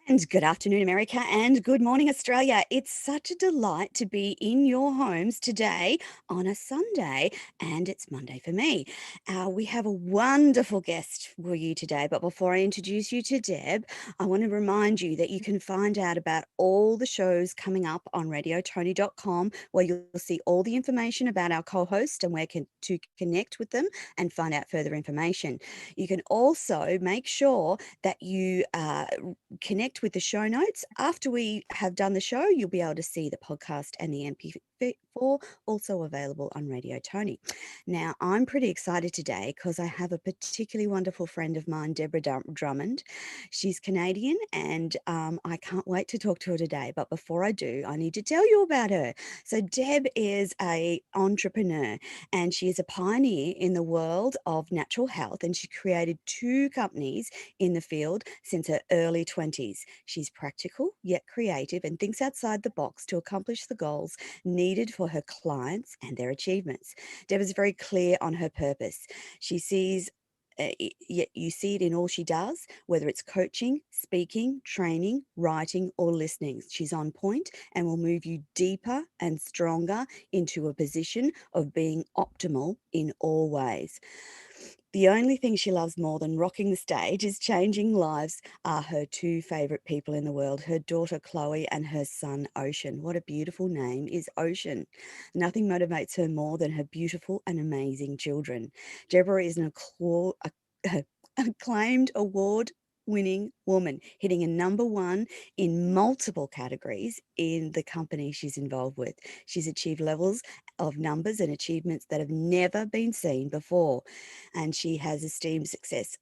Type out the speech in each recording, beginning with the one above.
And good afternoon, America, and good morning, Australia. It's such a delight to be in your homes today on a Sunday, and it's Monday for me. We have a wonderful guest for you today, but before I introduce you to Deb, I want to remind you that you can find out about all the shows coming up on radiotoni.com, where you'll see all the information about our co-host and where to connect with them and find out further information. You can also make sure that you connect with the show notes. After we have done the show, you'll be able to see the podcast and the MP4 also available on Radio Toni. Now, I'm pretty excited today because I have a particularly wonderful friend of mine, Deborah Drummond. She's Canadian, and I can't wait to talk to her today. But before I do, I need to tell you about her. So Deb is an entrepreneur, and she is a pioneer in the world of natural health, and she created 2 companies in the field since her early 20s. She's practical yet creative and thinks outside the box to accomplish the goals needed for her clients and their achievements. Deb is very clear on her purpose. She sees yet you see it in all she does, whether it's coaching, speaking, training, writing, or listening. She's on point and will move you deeper and stronger into a position of being optimal in all ways. The only thing she loves more than rocking the stage is changing lives are her 2 favourite people in the world, her daughter Chloe and her son Ocean. What a beautiful name is Ocean. Nothing motivates her more than her beautiful and amazing children. Deborah is an acclaimed award-winning woman, hitting a #1 in multiple categories in the company she's involved with. She's achieved levels of numbers and achievements that have never been seen before, and she has esteemed success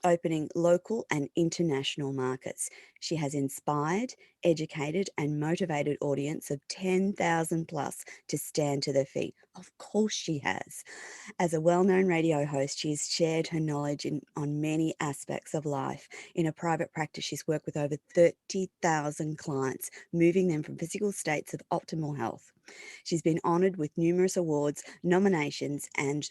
opening local and international markets. She has inspired, educated, and motivated audience of 10,000 plus to stand to their feet. Of course she has. As a well-known radio host, she's shared her knowledge on many aspects of life. In a private practice, she's worked with over 30,000 clients, moving them from physical states of optimal health. She's been honoured with numerous awards, nominations, and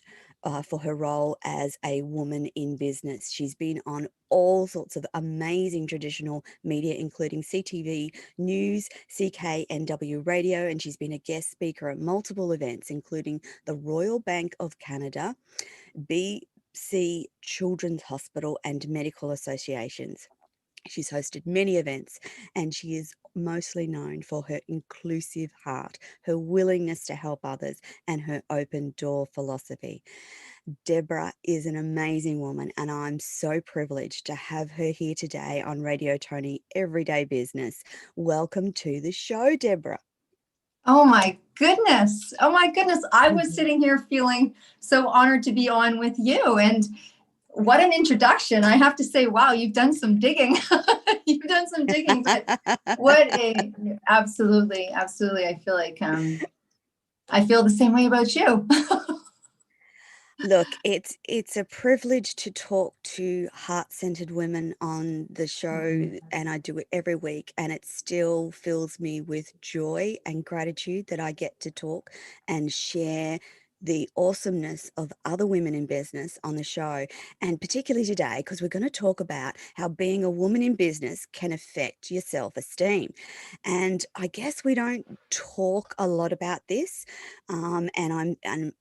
for her role as a woman in business. She's been on all sorts of amazing traditional media, including CTV News, CKNW Radio, and she's been a guest speaker at multiple events, including the Royal Bank of Canada, BC Children's Hospital, and medical associations. She's hosted many events, and she is mostly known for her inclusive heart, her willingness to help others, and her open door philosophy. Deborah is an amazing woman, and I'm so privileged to have her here today on Radio Toni Every Day Business. Welcome to the show, Deborah. Oh my goodness. Oh my goodness. I was sitting here feeling so honored to be on with you. And what an introduction. I have to say, wow, you've done some digging. You've done some digging, but absolutely. I feel like, I feel the same way about you. Look, it's a privilege to talk to heart-centered women on the show, and I do it every week, and it still fills me with joy and gratitude that I get to talk and share the awesomeness of other women in business on the show, and particularly today, because we're going to talk about how being a woman in business can affect your self-esteem. And I guess we don't talk a lot about this, and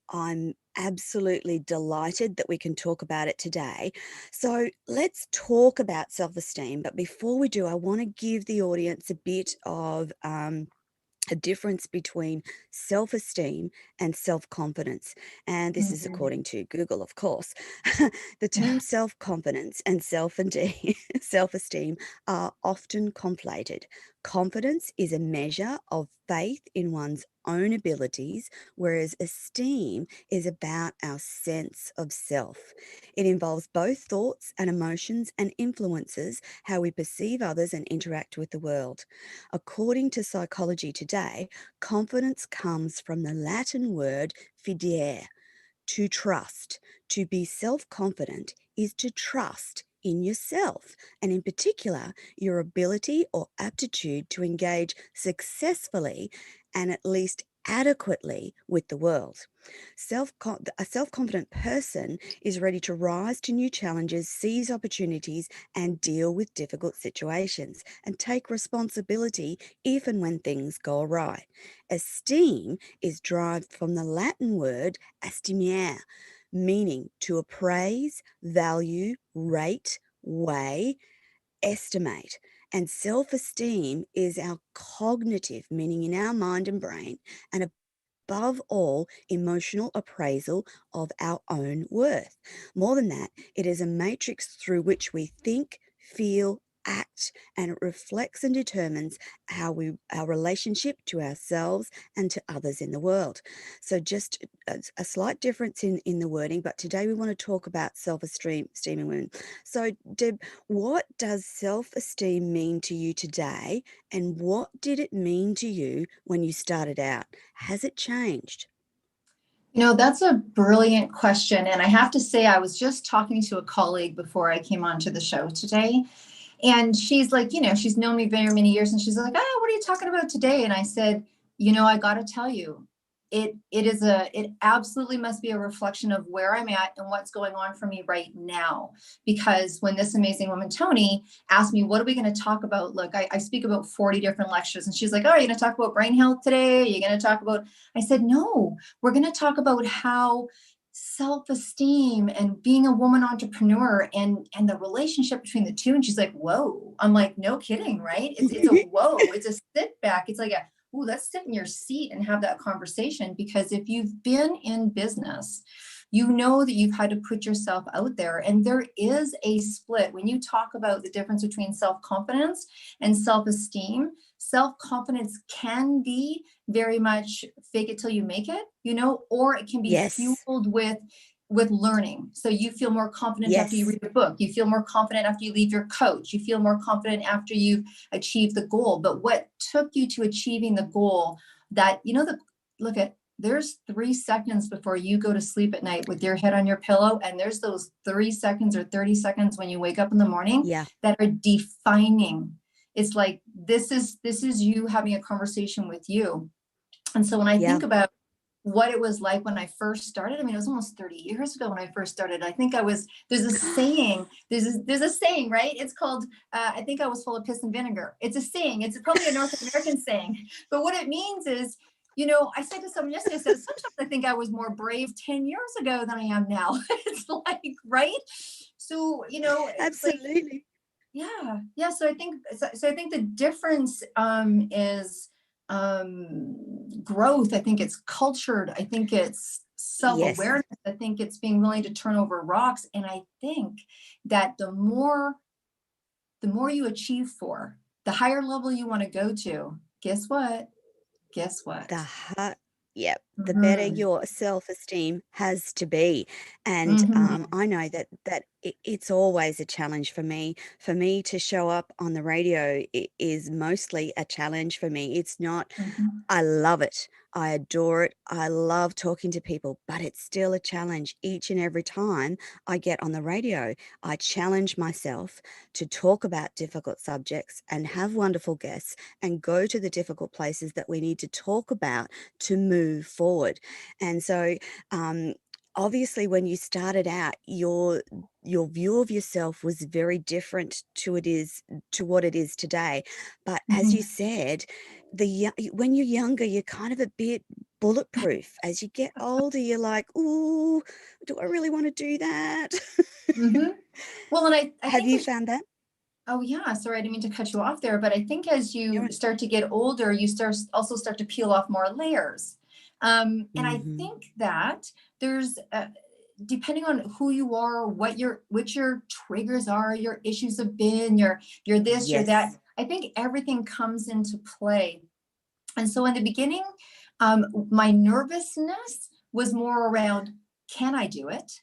I'm absolutely delighted that we can talk about it today. So let's talk about self-esteem. But before we do, I want to give the audience a bit of a difference between self-esteem and self-confidence. And this is Mhm. according to Google, of course. The term self-confidence and self-esteem are often conflated. Confidence is a measure of faith in one's own abilities, whereas esteem is about our sense of self. It involves both thoughts and emotions and influences how we perceive others and interact with the world. According to Psychology Today, confidence comes from the Latin word fidere, to trust. To be self confident is to trust in yourself, and in particular, your ability or aptitude to engage successfully and at least adequately with the world. A self confident person is ready to rise to new challenges, seize opportunities, and deal with difficult situations, and take responsibility even when things go awry. Esteem is derived from the Latin word estimare, meaning to appraise, value, rate, weigh, estimate. And self esteem is our cognitive, meaning in our mind and brain, and above all, emotional appraisal of our own worth. More than that, it is a matrix through which we think, feel, act, and it reflects and determines our relationship to ourselves and to others in the world. So just a slight difference in the wording, but today we want to talk about self-esteem in women. So Deb, what does self-esteem mean to you today, and what did it mean to you when you started out? Has it changed? That's a brilliant question. And I have to say, I was just talking to a colleague before I came onto the show today. And she's like, she's known me very many years. And she's like, oh, what are you talking about today? And I said, I got to tell you, it absolutely must be a reflection of where I'm at and what's going on for me right now. Because when this amazing woman, Toni, asked me, what are we going to talk about? Look, I speak about 40 different lectures. And she's like, oh, are you going to talk about brain health today? Are you going to talk about, I said, no, we're going to talk about how self-esteem and being a woman entrepreneur and the relationship between the two. And she's like, whoa. I'm like, no kidding, right? It's a whoa, it's a sit back. It's like a, ooh, let's sit in your seat and have that conversation. Because if you've been in business, you know that you've had to put yourself out there. And there is a split. When you talk about the difference between self-confidence and self-esteem, self-confidence can be very much fake it till you make it, or it can be Yes. fueled with learning. So you feel more confident after you Yes. read a book. You feel more confident after you leave your coach. You feel more confident after you've achieved the goal. But what took you to achieving the goal that, look at, there's 3 seconds before you go to sleep at night with your head on your pillow. And there's those 3 seconds or 30 seconds when you wake up in the morning Yeah. that are defining. It's like, this is you having a conversation with you. And so when I Yeah. think about what it was like when I first started, I mean, it was almost 30 years ago when I first started. I think there's a saying, there's a saying, right? It's called, I think I was full of piss and vinegar. It's a saying. It's probably a North American saying. But what it means is, I said to someone yesterday, I said, sometimes I think I was more brave 10 years ago than I am now. It's like, right? So, it's like, Absolutely. yeah. So I think the difference is growth. I think it's cultured. I think it's Yes. self-awareness. I think it's being willing to turn over rocks. And I think that the more you achieve for, the higher level you want to go to, guess what? Guess The what? heart, yep, the better Mm-hmm. your self-esteem has to be. And Mm-hmm. I know that it's always a challenge for me. For me to show up on the radio is mostly a challenge for me. It's not, Mm-hmm. I love it. I adore it. I love talking to people, but it's still a challenge each and every time I get on the radio. I challenge myself to talk about difficult subjects and have wonderful guests and go to the difficult places that we need to talk about to move forward. And so, obviously, when you started out, your view of yourself was very different to what it is today. But as you Mm-hmm. said, when you're younger, you're kind of a bit bulletproof. As you get older, you're like, "Ooh, do I really want to do that?" Mm-hmm. Well, and I Have think you it's found that? Oh yeah, sorry, I didn't mean to cut you off there, but I think as You're you right. start to get older, you start to peel off more layers. And I Mhm. think that there's depending on who you are, what your triggers are, your issues have been, your this, your that. Yes. I think everything comes into play. And so in the beginning, my nervousness was more around, can I do it?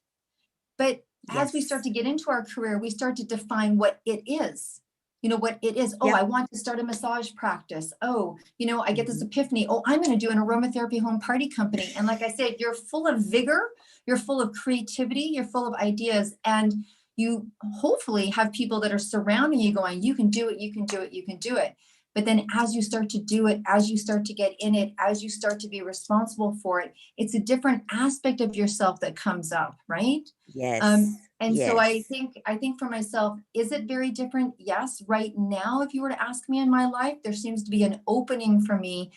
But as we start Yes. to get into our career, we start to define what it is. You know, what it is. Oh, Yep. I want to start a massage practice. Oh, I get this Mhm. epiphany. Oh, I'm going to do an aromatherapy home party company. And like I said, you're full of vigor, you're full of creativity, you're full of ideas. And you hopefully have people that are surrounding you going, you can do it, you can do it, you can do it. But then as you start to do it, as you start to get in it, as you start to be responsible for it, it's a different aspect of yourself that comes up, right? Yes. And so Yes. I think for myself, is it very different? Yes. Right now, if you were to ask me in my life, there seems to be an opening for me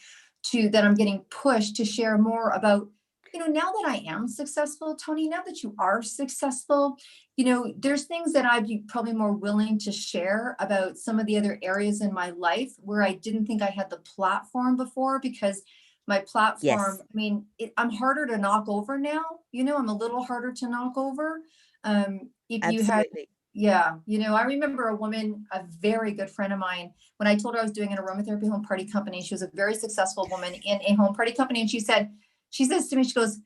to that I'm getting pushed to share more about, now that I am successful, Toni, now that you are successful, there's things that I'd be probably more willing to share about some of the other areas in my life where I didn't think I had the platform before because my platform, Yes. I mean, I'm harder to knock over now. I'm a little harder to knock over. If you had, Absolutely. yeah, I remember a woman, a very good friend of mine, when I told her I was doing an aromatherapy home party company, she was a very successful woman in a home party company. And she says to me, she goes,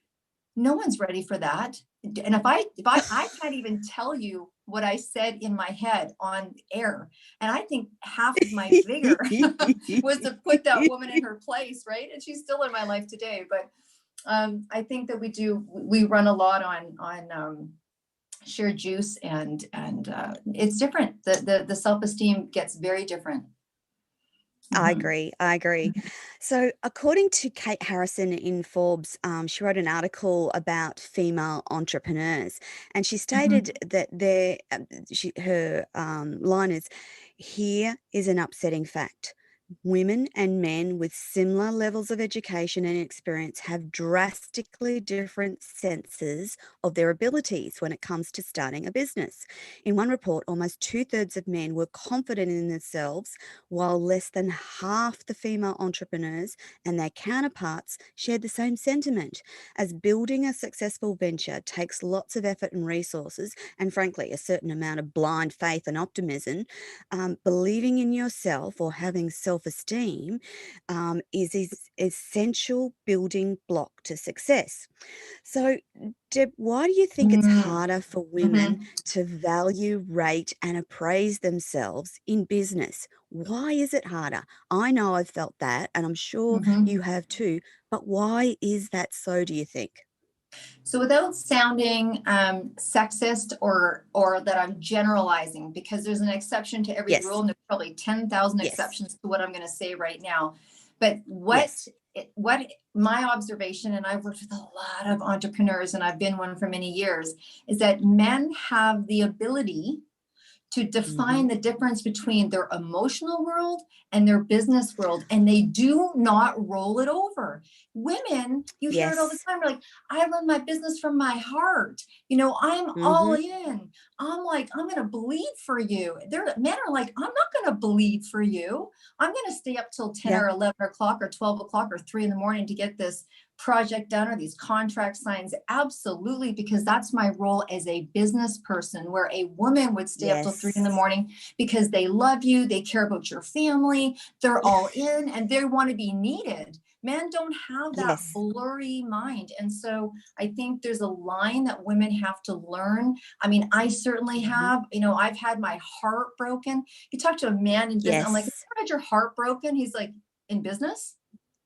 no one's ready for that. And I can't even tell you what I said in my head on air. And I think half of my vigor was to put that woman in her place, right? And she's still in my life today. But I think that we run a lot on sheer juice and it's different. The self-esteem gets very different. I Mhm. agree. I agree. So, according to Kate Harrison in Forbes, she wrote an article about female entrepreneurs, and she stated Mhm. that her line is, "Here is an upsetting fact. Women and men with similar levels of education and experience have drastically different senses of their abilities when it comes to starting a business. In one report, almost two-thirds of men were confident in themselves, while less than half the female entrepreneurs and their counterparts shared the same sentiment, as building a successful venture takes lots of effort and resources, and frankly, a certain amount of blind faith and optimism. Believing in yourself or having self-esteem is essential building block to success. So, Deb, why do you think it's Mm. harder for women Mhm. to value, rate, and appraise themselves in business? Why is it harder? I know I've felt that, and I'm sure you Mhm. have too, but why is that so, do you think? So without sounding sexist or that I'm generalizing, because there's an exception to every rule, Yes, and there's probably 10,000 yes, exceptions to what I'm going to say right now. But yes, what my observation, and I've worked with a lot of entrepreneurs, and I've been one for many years, is that men have the ability to define hmm, the difference between their emotional world and their business world, and they do not roll it over. Women, you hear it all the yes, time, like, I run my business from my heart. I'm all hmm, in. I'm like, I'm going to bleed for you. Men are like, I'm not going to bleed for you. I'm going to stay up till 10 yeah, or 11 o'clock or 12 o'clock or 3 in the morning to get this project done or these contract signs. Absolutely, because that's my role as a business person, where a woman would stay up till 3 in the yes, morning because they love you, they care about your family, they're all in, and they want to be needed. Men don't have that yes, blurry mind. And so I think there's a line that women have to learn. I mean, I certainly hmm, have. I've had my heart broken. You talk to a man in business, I'm like, have yes, you ever had your heart broken? He's like, in business?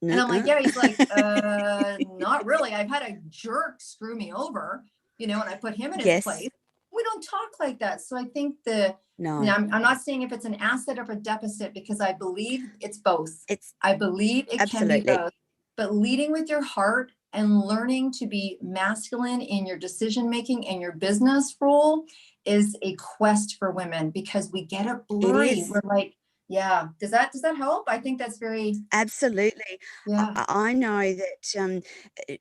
And I'm like, nuh-uh. yeah. He's like, not really. I've had a jerk screw me over, and I put him in his Yes, place. We don't talk like that. So I think no, I'm not saying if it's an asset or a deficit, because I believe it's both. it's I believe it can be absolutely. both. But leading with your heart and learning to be masculine in your decision making and your business role is a quest for women, because we get it It blurry. is. We're like, Yeah. Does that help? I think that's very, Absolutely. yeah. I know that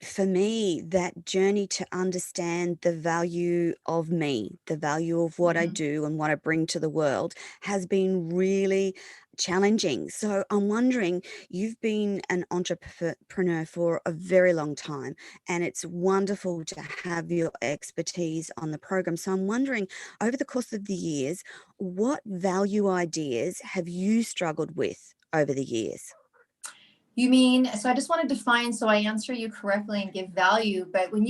for me, that journey to understand the value of me, the value of what I Mhm. do and what I bring to the world has been really challenging. So I'm wondering, you've been an entrepreneur for a very long time, and it's wonderful to have your expertise on the program. So I'm wondering, over the course of the years, what value ideas have you struggled with over the years? You mean, so I just want to define so I answer you correctly and give value, but can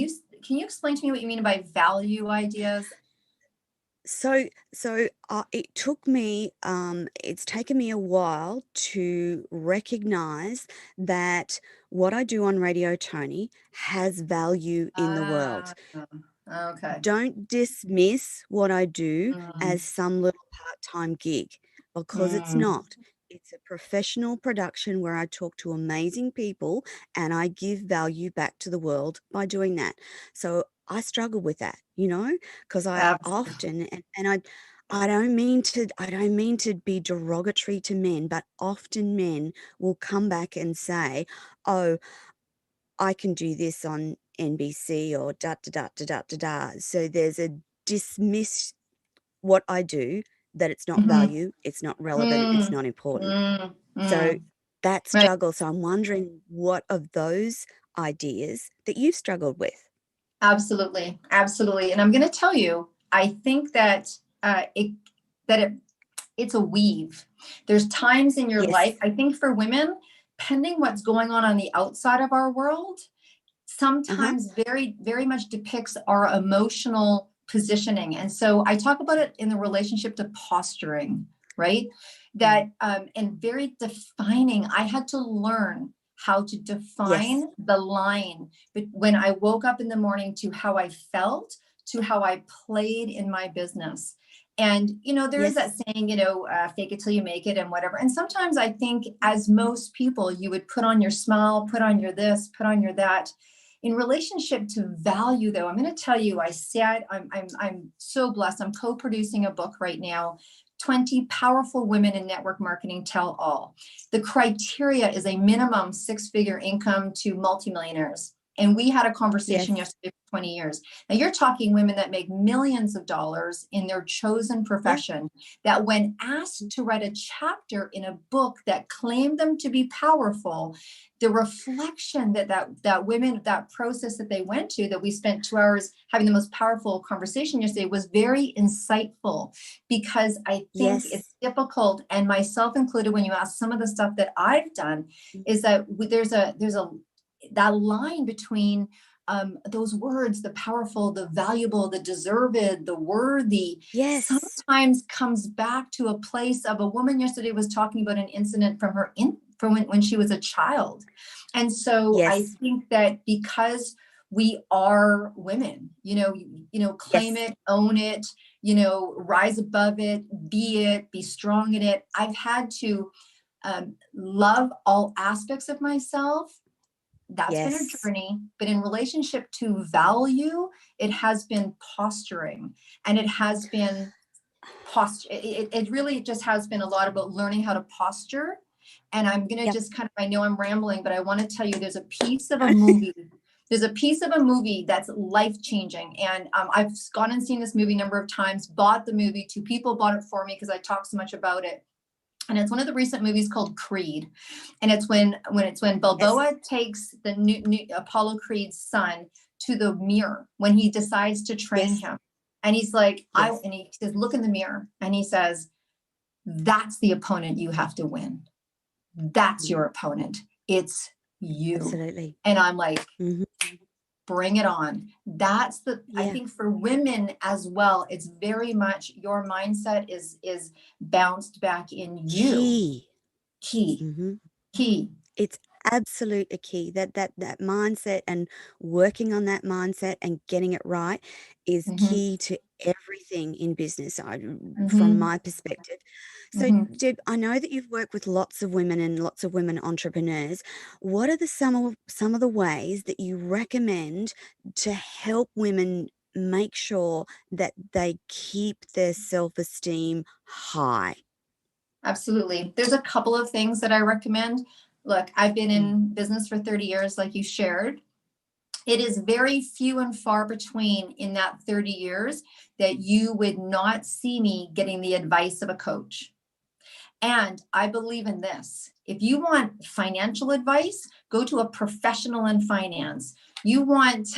you explain to me what you mean by value ideas? So it took me, it's taken me a while to recognize that what I do on Radio Tony has value in the Ah, world. okay. Don't dismiss what I do as Mm, some little part-time gig, because it's mm, not. It's a professional production where I talk to amazing people and I give value back to the world by doing that. So I struggle with that, because I absolutely. often, I don't mean to be derogatory to men, but often men will come back and say, "Oh, I can do this on NBC or da da da da da da da." So there's a dismiss what I do, that it's not Mhm. value, it's not relevant, it's Mm, not important. mm, So mm. that Right. struggle. So I'm wondering what of those ideas that you've struggled with. Absolutely. Absolutely. And I'm going to tell you, I think that uh, it that it it's a weave. There's times in your life, Yes. I think for women, pending what's going on the outside of our world, Uh-huh. sometimes very, very much depicts our emotional positioning. And so I talk about it in the relationship to posturing, right? Mm. And very defining. I had to learn how to Yes. define the line but when I woke up in the morning to how I felt to how I played in my business. And, there is that Yes. saying, fake it till you make it and whatever. And sometimes I think, as most people, you would put on your smile, put on your this, put on your that. In relationship to value, though, I'm going to tell you, I'm so blessed. I'm co-producing a book right now, 20 Powerful Women in Network Marketing Tell All. The criteria is a minimum six-figure income to multimillionaires. And we had a conversation Yes. yesterday for 20 years. Now you're talking women that make millions of dollars in their chosen Yeah. profession, that when asked to write a chapter in a book that claimed them to be powerful, the reflection that women, that process that they went to, that we spent 2 hours having the most powerful conversation yesterday, was very insightful. Because I think it's Yes. difficult, and myself included, when you ask some of the stuff that I've done, Mm. is that there's a that line between those words, the powerful, the valuable, the deserved, the worthy, Yes. sometimes comes back to a place of, a woman yesterday was talking about an incident from when she was a child. And so I Yes. think that because we are women, claim Yes. it, own it, rise above it, be strong in it. I've had to love all aspects of myself. That's been a Yes. journey. But in relationship to value, it has been posturing, and it has been posture. It really just has been a lot about learning how to posture. And I'm going to Yep. just I know I'm rambling, but I want to tell you, there's a piece of a movie. There's a piece of a movie that's life changing. And I've gone and seen this movie a number of times, bought the movie. Two people bought it for me because I talk so much about it. And it's one of the recent movies called Creed. And it's when Yes. Balboa takes the new Apollo Creed's son to the mirror when he decides to train Yes. him. And he's like, Yes. and he says, look in the mirror. And he says, that's the opponent you have to win. That's Mm. your opponent. It's you. Absolutely. And I'm like, Hmm. bring it on. I Yeah. think for women as well, it's very much your mindset is bounced back in you. Key. Key, Hmm. key. It's absolute a key, that mindset, and working on that mindset and getting it right is Mhm, key to everything in business, from mhm, my perspective. So, mhm. Deb, I know that you've worked with lots of women and lots of women entrepreneurs. What are some of the ways that you recommend to help women make sure that they keep their self-esteem high? Absolutely. There's a couple of things that I recommend. Look, I've been Mm. in business for 30 years, like you shared. It is very few and far between in that 30 years that you would not see me getting the advice of a coach. And I believe in this. If you want financial advice, go to a professional in finance. You want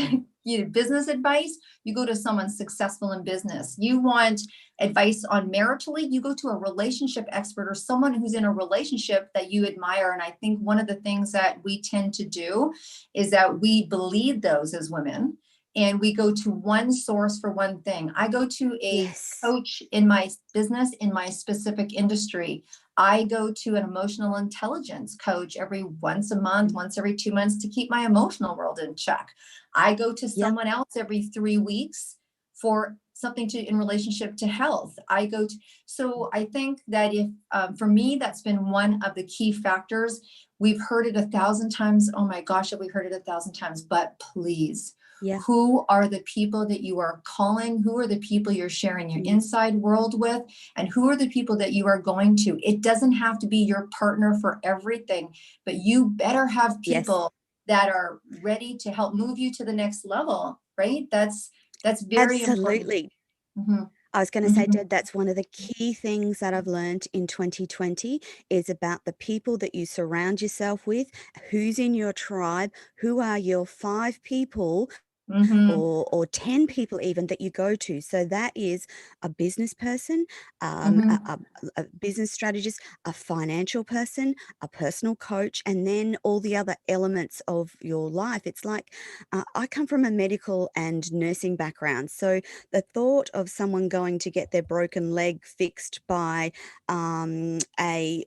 business advice, you go to someone successful in business. You want advice on maritally, you go to a relationship expert or someone who's in a relationship that you admire. And I think one of the things that we tend to do is that we bleed those as women and we go to one source for one thing. I go to a Yes. coach in my business, in my specific industry. I go to an emotional intelligence coach every once a month, Mm. once every 2 months to keep my emotional world in check. I go to Yep. someone else every 3 weeks for something to in relationship to health. I go to, so I think that if for me, that's been one of the key factors. We've heard it 1,000 times. Oh my gosh, have we heard it 1,000 times? But please, Yep. who are the people that you are calling? Who are the people you're sharing your Mm. inside world with? And who are the people that you are going to? It doesn't have to be your partner for everything, but you better have Yes. people that are ready to help move you to the next level, right? That's very important. Absolutely. Mhm, I was going to say, mhm, Deb, that's one of the key things that I've learned in 2020 is about the people that you surround yourself with, who's in your tribe, who are your 5 people mhm, or 10 people even that you go to. So that is a business person, mhm, a business strategist, a financial person, a personal coach, and then all the other elements of your life. It's like I come from a medical and nursing background. So the thought of someone going to get their broken leg fixed by a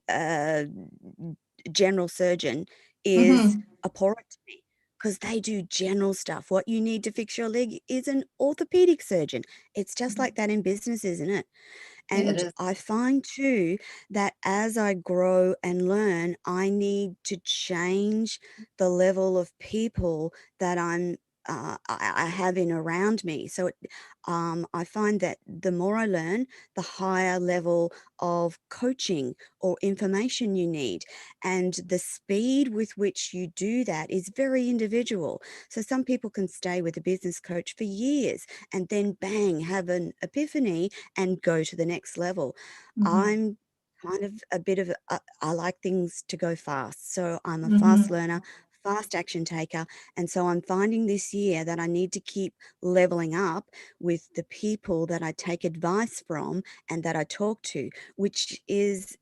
general surgeon is mhm. abhorrent to me because they do general stuff. What you need to fix your leg is an orthopedic surgeon. It's just like that in business, isn't it? It And is. I find too that as I grow and learn, I need to change the level of people that I have in around me. So I find that the more I learn, the higher level of coaching or information you need. And the speed with which you do that is very individual. So some people can stay with a business coach for years and then bang, have an epiphany and go to the next level. Mhm, I'm kind of a bit of I like things to go fast. So I'm a fast mhm, learner, fast action taker. And so I'm finding this year that I need to keep leveling up with the people that I take advice from and that I talk to, which is,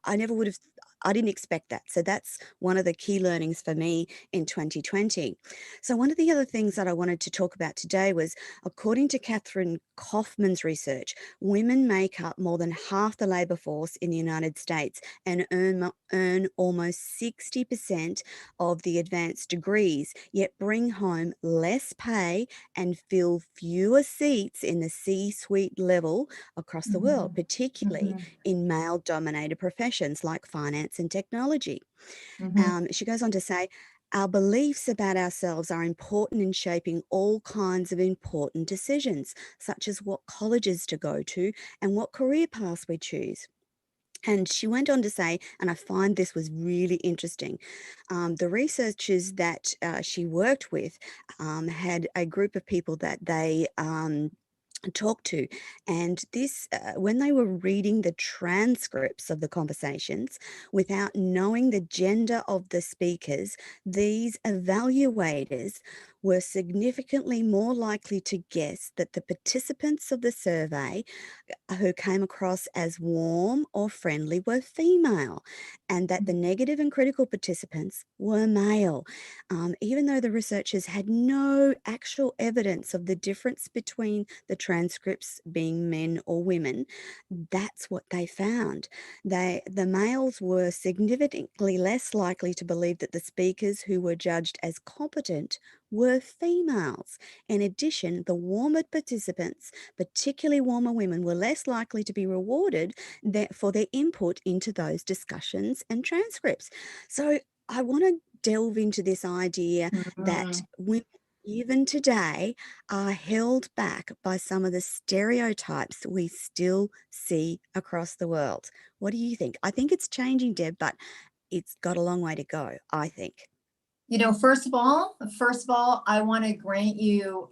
I never would have. I didn't expect that. So that's one of the key learnings for me in 2020. So, one of the other things that I wanted to talk about today was according to Catherine Kaufman's research, women make up more than half the labour force in the United States and earn almost 60% of the advanced degrees, yet bring home less pay and fill fewer seats in the C suite level across the world, mhm, particularly mhm, in male dominated professions like finance and technology. mhm, She goes on to say, our beliefs about ourselves are important in shaping all kinds of important decisions, such as what colleges to go to and what career paths we choose. And she went on to say, and I find this was really interesting, the researchers that she worked with had a group of people that they talk to. And this, when they were reading the transcripts of the conversations without knowing the gender of the speakers, these evaluators were significantly more likely to guess that the participants of the survey who came across as warm or friendly were female, and that the negative and critical participants were male. Even though the researchers had no actual evidence of the difference between the transcripts being men or women, that's what they found. The males were significantly less likely to believe that the speakers who were judged as competent were females. In addition, the warmer participants, particularly warmer women, were less likely to be rewarded for their input into those discussions and transcripts. So I want to delve into this idea that mhm, women even today are held back by some of the stereotypes we still see across the world. What do you think? I think it's changing, Deb, but it's got a long way to go, I think. First of all, I want to grant you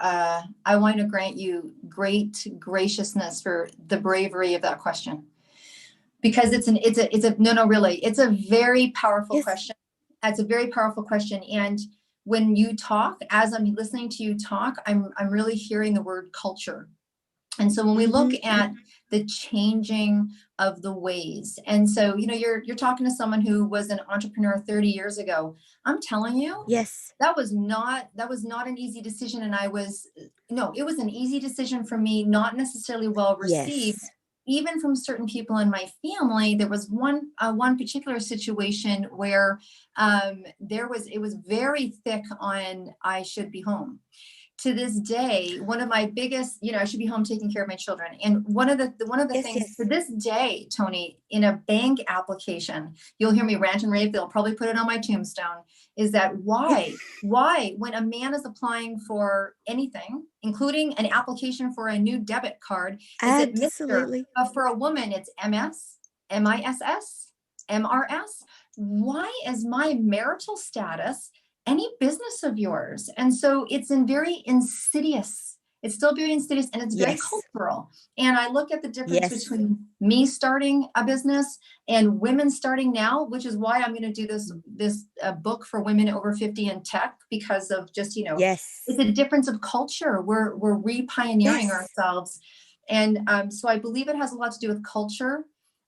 great graciousness for the bravery of that question, because it's a very powerful Yes. question. It's a very powerful question. And when you talk, as I'm listening to you talk, I'm really hearing the word culture. And so when we look Mm-hmm. at the changing of the ways, and so, you're talking to someone who was an entrepreneur 30 years ago. I'm telling you, Yes. that was not an easy decision. And no, it was an easy decision for me, not necessarily well received, Yes. even from certain people in my family. There was one particular situation where it was very thick on I should be home. To this day, one of my biggest, I should be home taking care of my children. And one of the Yes. things to Yes. this day, Toni, in a bank application, you'll hear me rant and rave, they'll probably put it on my tombstone, is that why, when a man is applying for anything, including an application for a new debit card, is it Mr., Absolutely. but for a woman, it's MS, MISS, MRS? Why is my marital status any business of yours? And so it's very insidious. It's still very insidious, and it's very Yes. cultural. And I look at the difference Yes. between me starting a business and women starting now, which is why I'm going to do this book for women over 50 in tech, because of just, Yes. it's a difference of culture. We're re-pioneering Yes. ourselves. And so I believe it has a lot to do with culture.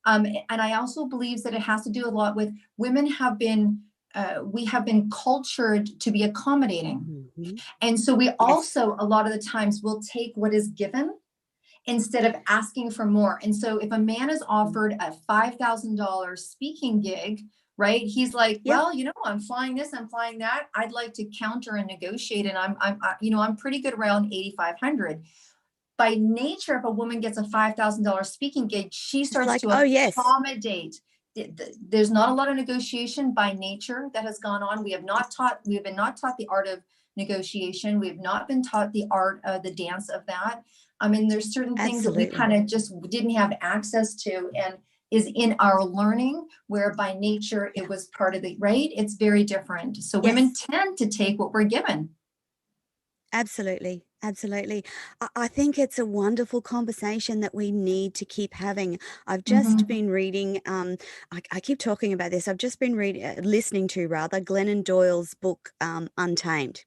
And I also believe that it has to do a lot with women we have been cultured to be accommodating. Mm-hmm. And so we Yes. also, a lot of the times, will take what is given instead of asking for more. And so if a man is offered a $5,000 speaking gig, right, he's like, Yep. well, I'm flying this, I'm flying that. I'd like to counter and negotiate. And I'm pretty good around 8,500. By nature, if a woman gets a $5,000 speaking gig, she It's starts like, to oh, yes. accommodate. There's not a lot of negotiation by nature that has gone on. We have been not taught the art of negotiation. We have not been taught the art of the dance of that. I mean, there's certain things that we Absolutely. kind of just didn't have access to, and is in our learning, where by nature Yeah. it was part of the, right? It's very different. So women Yes. tend to take what we're given. Absolutely. Absolutely. I think it's a wonderful conversation that we need to keep having. I've just Mm-hmm. been reading, I keep talking about this. I've just been listening to rather Glennon Doyle's book, Untamed.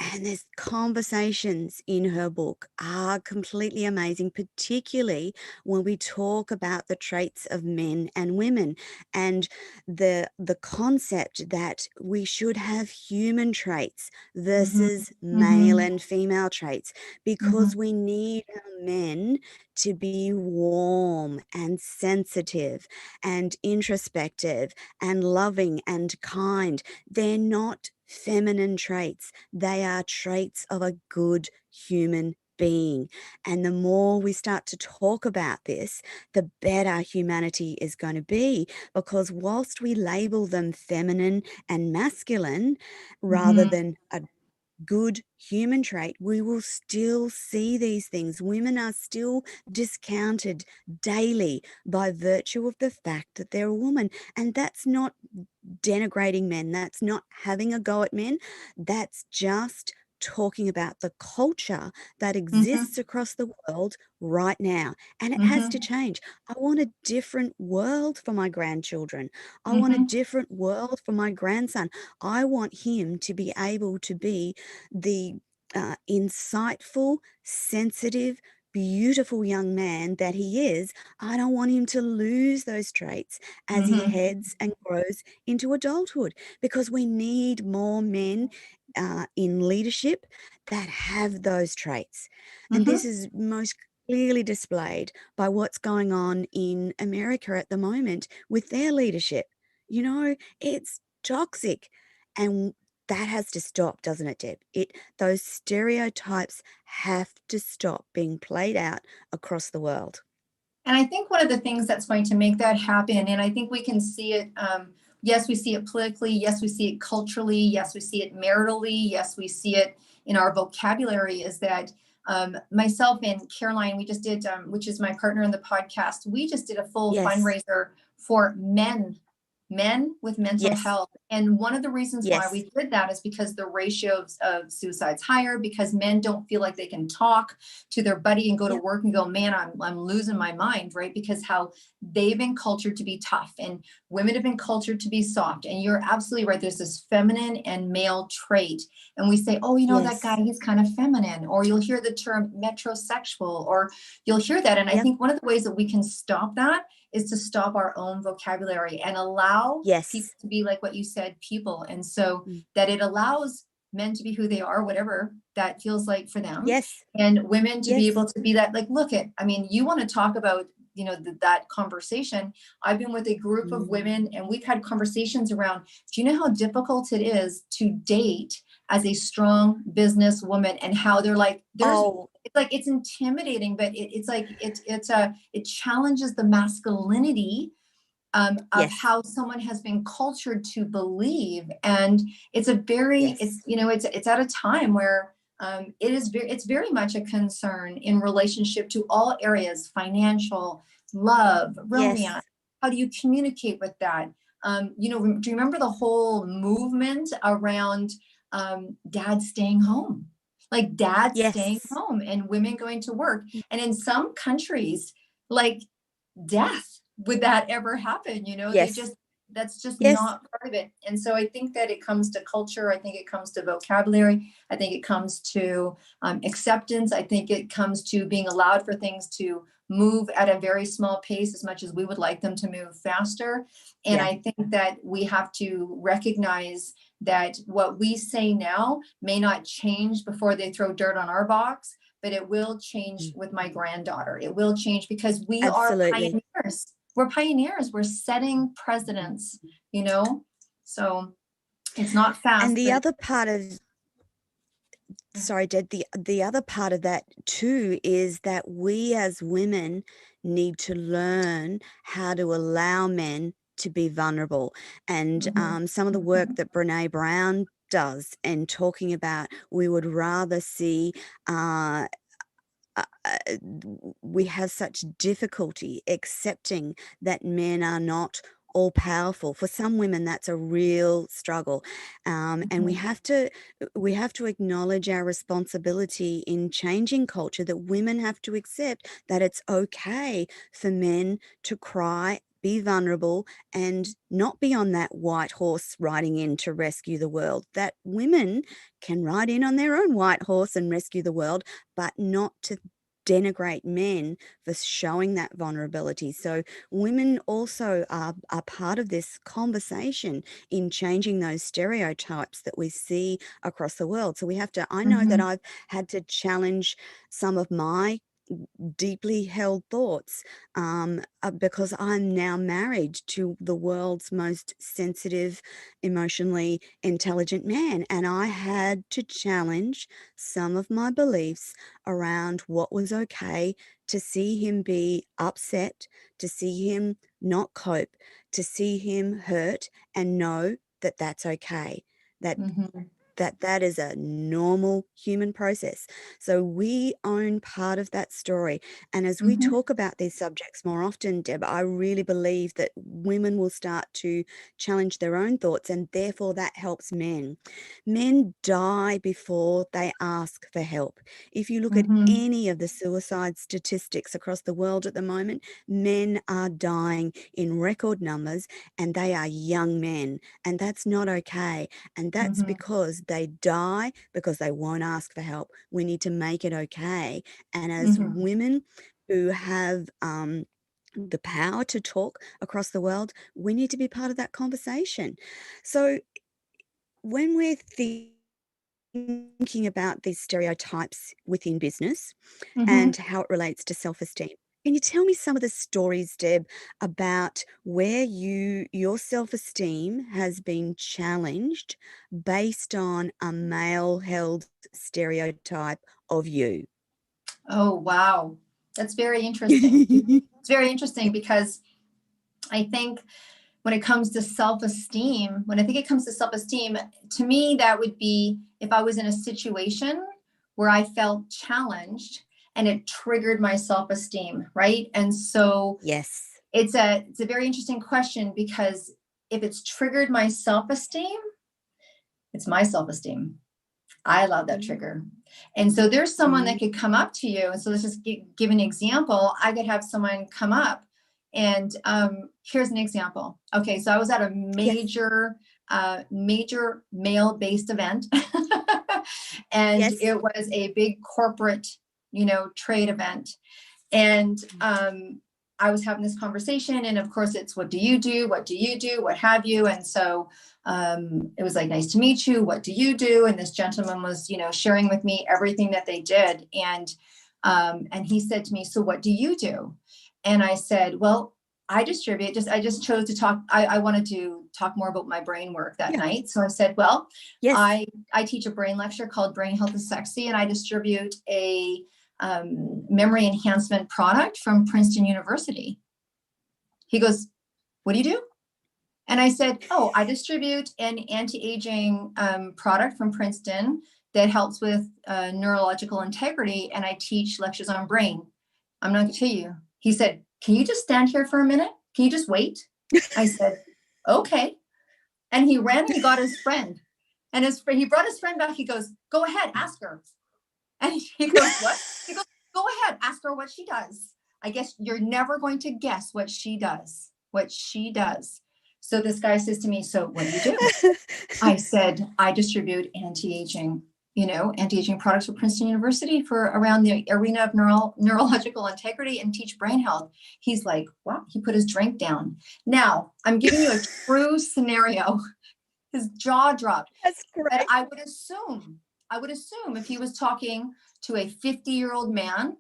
And there's conversations in her book are completely amazing, particularly when we talk about the traits of men and women, and the concept that we should have human traits Mm-hmm. versus male Mm-hmm. and female traits, Mm-hmm. because we need our men to be warm and sensitive and introspective and loving and kind. They're not feminine traits. They are traits of a good human being. And the more we start to talk about this, the better humanity is going to be. Because whilst we label them feminine and masculine rather Mm-hmm. than a good human trait, we will still see these things. Women are still discounted daily by virtue of the fact that they're a woman. And that's not denigrating men. That's not having a go at men. That's just talking about the culture that Mm-hmm. exists across the world right now. And it has to Mm-hmm. change. I want a different world for my grandchildren. I want a Mm-hmm. different world for my grandson. I want him to be able to be the insightful, sensitive, beautiful young man that he is. I don't want him to lose those traits as he Mm-hmm. heads and grows into adulthood, because we need more men in leadership that have those traits. And Mm-hmm. this is most clearly displayed by what's going on in America at the moment with their leadership. It's toxic. And that has to stop, doesn't it, Deb? Those stereotypes have to stop being played out across the world. And I think one of the things that's going to make that happen, and I think we can see it, yes, we see it politically, yes, we see it culturally, yes, we see it maritally, yes, we see it in our vocabulary is that myself and Caroline, we just did, which is my partner in the podcast, we just did a full Yes. fundraiser for men with mental Yes. health. And one of the reasons why Yes. we did that is because the ratio of suicide's higher, because men don't feel like they can talk to their buddy and go to Yep. work and go, man, I'm losing my mind, right? Because how they've been cultured to be tough and women have been cultured to be soft. And you're absolutely right. There's this feminine and male trait. And we say, oh, you know, that guy, Yes. he's kind of feminine, or you'll hear the term metrosexual, or you'll hear that. And I Yep. think one of the ways that we can stop that is to stop our own vocabulary and allow people Yes. to be, like what you said, people. And so Mm. that it allows men to be who they are, whatever that feels like for them, Yes. and women to be Yes. able to be that, like, look at, I mean, you want to talk about, you know, that conversation. I've been with a group of Mm. women and we've had conversations around, do you know how difficult it is to date as a strong business woman, and how they're like, there's, Oh, it's like, it's intimidating, but it's like, it challenges the masculinity of yes. how someone has been cultured to believe. And it's a very, it's, Yes. you know, it's at a time where it's very much a concern in relationship to all areas: financial, love, romance. Yes. How do you communicate with that? You know, do you remember the whole movement around dad staying home? Like dad staying Yes. home and women going to work. And in some countries, like, death, would that ever happen? You know, they Yes. just, that's just Yes. not part of it. And so I think that it comes to culture. I think it comes to vocabulary. I think it comes to acceptance. I think it comes to being allowed for things to move at a very small pace, as much as we would like them to move faster. And Yeah. I think that we have to recognize that what we say now may not change before they throw dirt on our box, but it will change Mm. with my granddaughter. It will change because we are Absolutely. pioneers. We're pioneers. We're setting precedents, you know? So it's not And fast, the but other part of, sorry, Dad, the other part of that too is that we as women need to learn how to allow men to be vulnerable. And Mhm. some of the work that Brene Brown does, and talking about, we would rather see uh, we have such difficulty accepting that men are not all powerful. For some women, that's a real struggle, and Mhm. we have to acknowledge our responsibility in changing culture. That women have to accept that it's okay for men to cry, be vulnerable, and not be on that white horse riding in to rescue the world. That women can ride in on their own white horse and rescue the world, but not to denigrate men for showing that vulnerability. So women also are part of this conversation in changing those stereotypes that we see across the world. So we have to, I know that Mhm. I've had to challenge some of my deeply held thoughts, because I'm now married to the world's most sensitive, emotionally intelligent man. And I had to challenge some of my beliefs around what was okay, to see him be upset, to see him not cope, to see him hurt, and know that that's okay. That Mhm. that is a normal human process. So we own part of that story. And as we Mhm. talk about these subjects more often, Deb, I really believe that women will start to challenge their own thoughts, and therefore that helps men. Men die before they ask for help. If you look at Mhm. any of the suicide statistics across the world at the moment, men are dying in record numbers, and they are young men. And that's not okay. And that's Mhm. because they die because they won't ask for help. We need to make it okay. And as Mhm. women who have the power to talk across the world, we need to be part of that conversation. So when we're thinking about these stereotypes within business and Mhm. how it relates to self-esteem, can you tell me some of the stories, Deb, about where your self-esteem has been challenged based on a male-held stereotype of you? Oh, wow. That's very interesting. It's very interesting because I think when it comes to self-esteem, when I think it comes to self-esteem, to me, that would be if I was in a situation where I felt challenged and it triggered my self-esteem, right? And so Yes. it's a very interesting question, because if it's triggered my self-esteem, it's my self-esteem. I love that trigger. And so there's someone that could come up to you. And so let's just give an example. I could have someone come up and here's an example. Okay, so I was at a major male-based event and Yes. it was a big corporate, trade event. And I was having this conversation, and of course it's, what do you do? What do you do? What have you? And so it was like, nice to meet you. What do you do? And this gentleman was, sharing with me everything that they did. And he said to me, so what do you do? And I said, well, I distribute, I just chose to talk. I wanted to talk more about my brain work that night. So I said, well, Yes. I teach a brain lecture called Brain Health is Sexy, and I distribute a memory enhancement product from Princeton University. He goes, what do you do? And I said, oh, I distribute an anti-aging product from Princeton that helps with neurological integrity, and I teach lectures on brain. I'm not going to tell you. He said, can you just stand here for a minute? Can you just wait? I said, okay. And he ran and he got his friend. And he brought his friend back. He goes, go ahead, ask her. And he goes, what? He goes, go ahead, ask her what she does. I guess you're never going to guess what she does. So this guy says to me, so what do you do? I said, I distribute anti-aging products for Princeton University for around the arena of neurological integrity and teach brain health. He's like, wow, he put his drink down. Now, I'm giving you a true scenario. His jaw dropped. That's great. But I would assume if he was talking to a 50-year-old man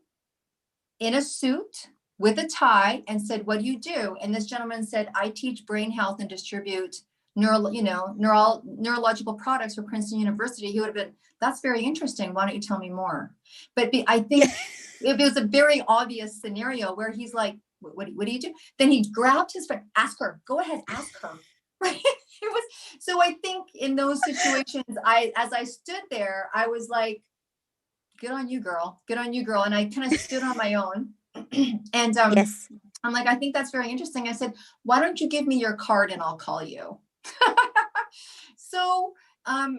in a suit with a tie and said, what do you do? And this gentleman said, I teach brain health and distribute neurological products for Princeton University. He would have been, that's very interesting. Why don't you tell me more? But I think it was a very obvious scenario where he's like, what do you do? Then he grabbed his friend, ask her, go ahead, ask her. Right? So I think in those situations, as I stood there, I was like, good on you, girl. And I kind of stood on my own. And Yes. I'm like, I think that's very interesting. I said, why don't you give me your card and I'll call you? So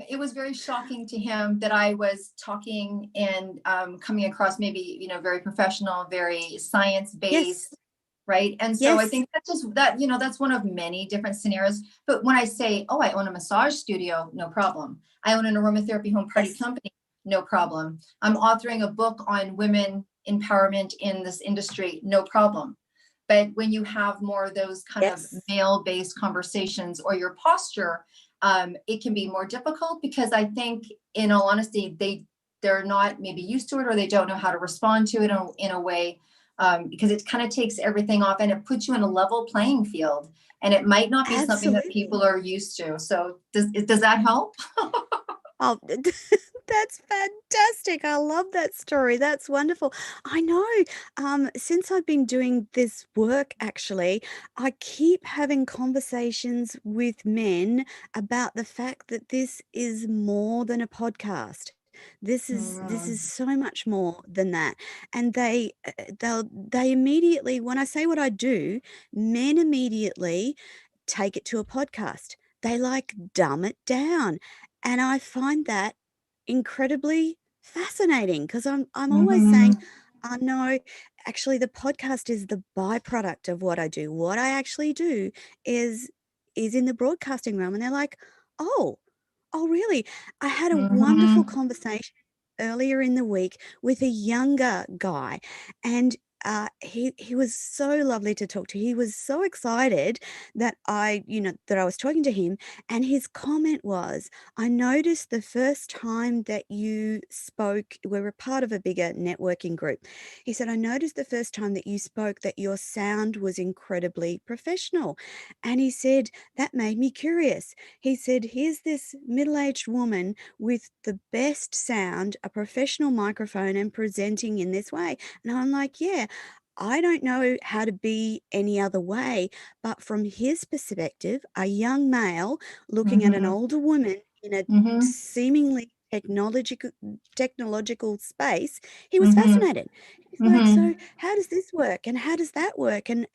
it was very shocking to him that I was talking and coming across maybe, very professional, very science-based. Yes. Right. And so I think that's just that, that's one of many different scenarios. But when I say, oh, I own a massage studio, no problem. I own an aromatherapy home party company, no problem. I'm authoring a book on women empowerment in this industry, no problem. But when you have more of those kind of male-based conversations, or your posture, it can be more difficult, because I think, in all honesty, they're not maybe used to it, or they don't know how to respond to it in a way. Because it kind of takes everything off and it puts you in a level playing field, and it might not be something that people are used to. So does that help? Oh, that's fantastic. I love that story. That's wonderful. I know, since I've been doing this work, actually, I keep having conversations with men about the fact that this is more than a podcast. This is so much more than that. And they immediately, when I say what I do, men immediately take it to a podcast. They like dumb it down. And I find that incredibly fascinating, because I'm always saying, oh, no, actually the podcast is the byproduct of what I do. What I actually do is in the broadcasting realm. And they're like, oh, oh, really? I had a wonderful conversation earlier in the week with a younger guy, and he was so lovely to talk to. He was so excited that that I was talking to him, and his comment was, "I noticed the first time that you spoke, we were part of a bigger networking group." He said, "I noticed the first time that you spoke that your sound was incredibly professional." And he said, "That made me curious." He said, "Here's this middle-aged woman with the best sound, a professional microphone, and presenting in this way." And I'm like, "Yeah, I don't know how to be any other way. But from his perspective, a young male looking at an Mm-hmm. older woman in a Mm-hmm. seemingly technological space, he was Mm-hmm. fascinated. He's like, so Mm-hmm. how does this work? And how does that work? And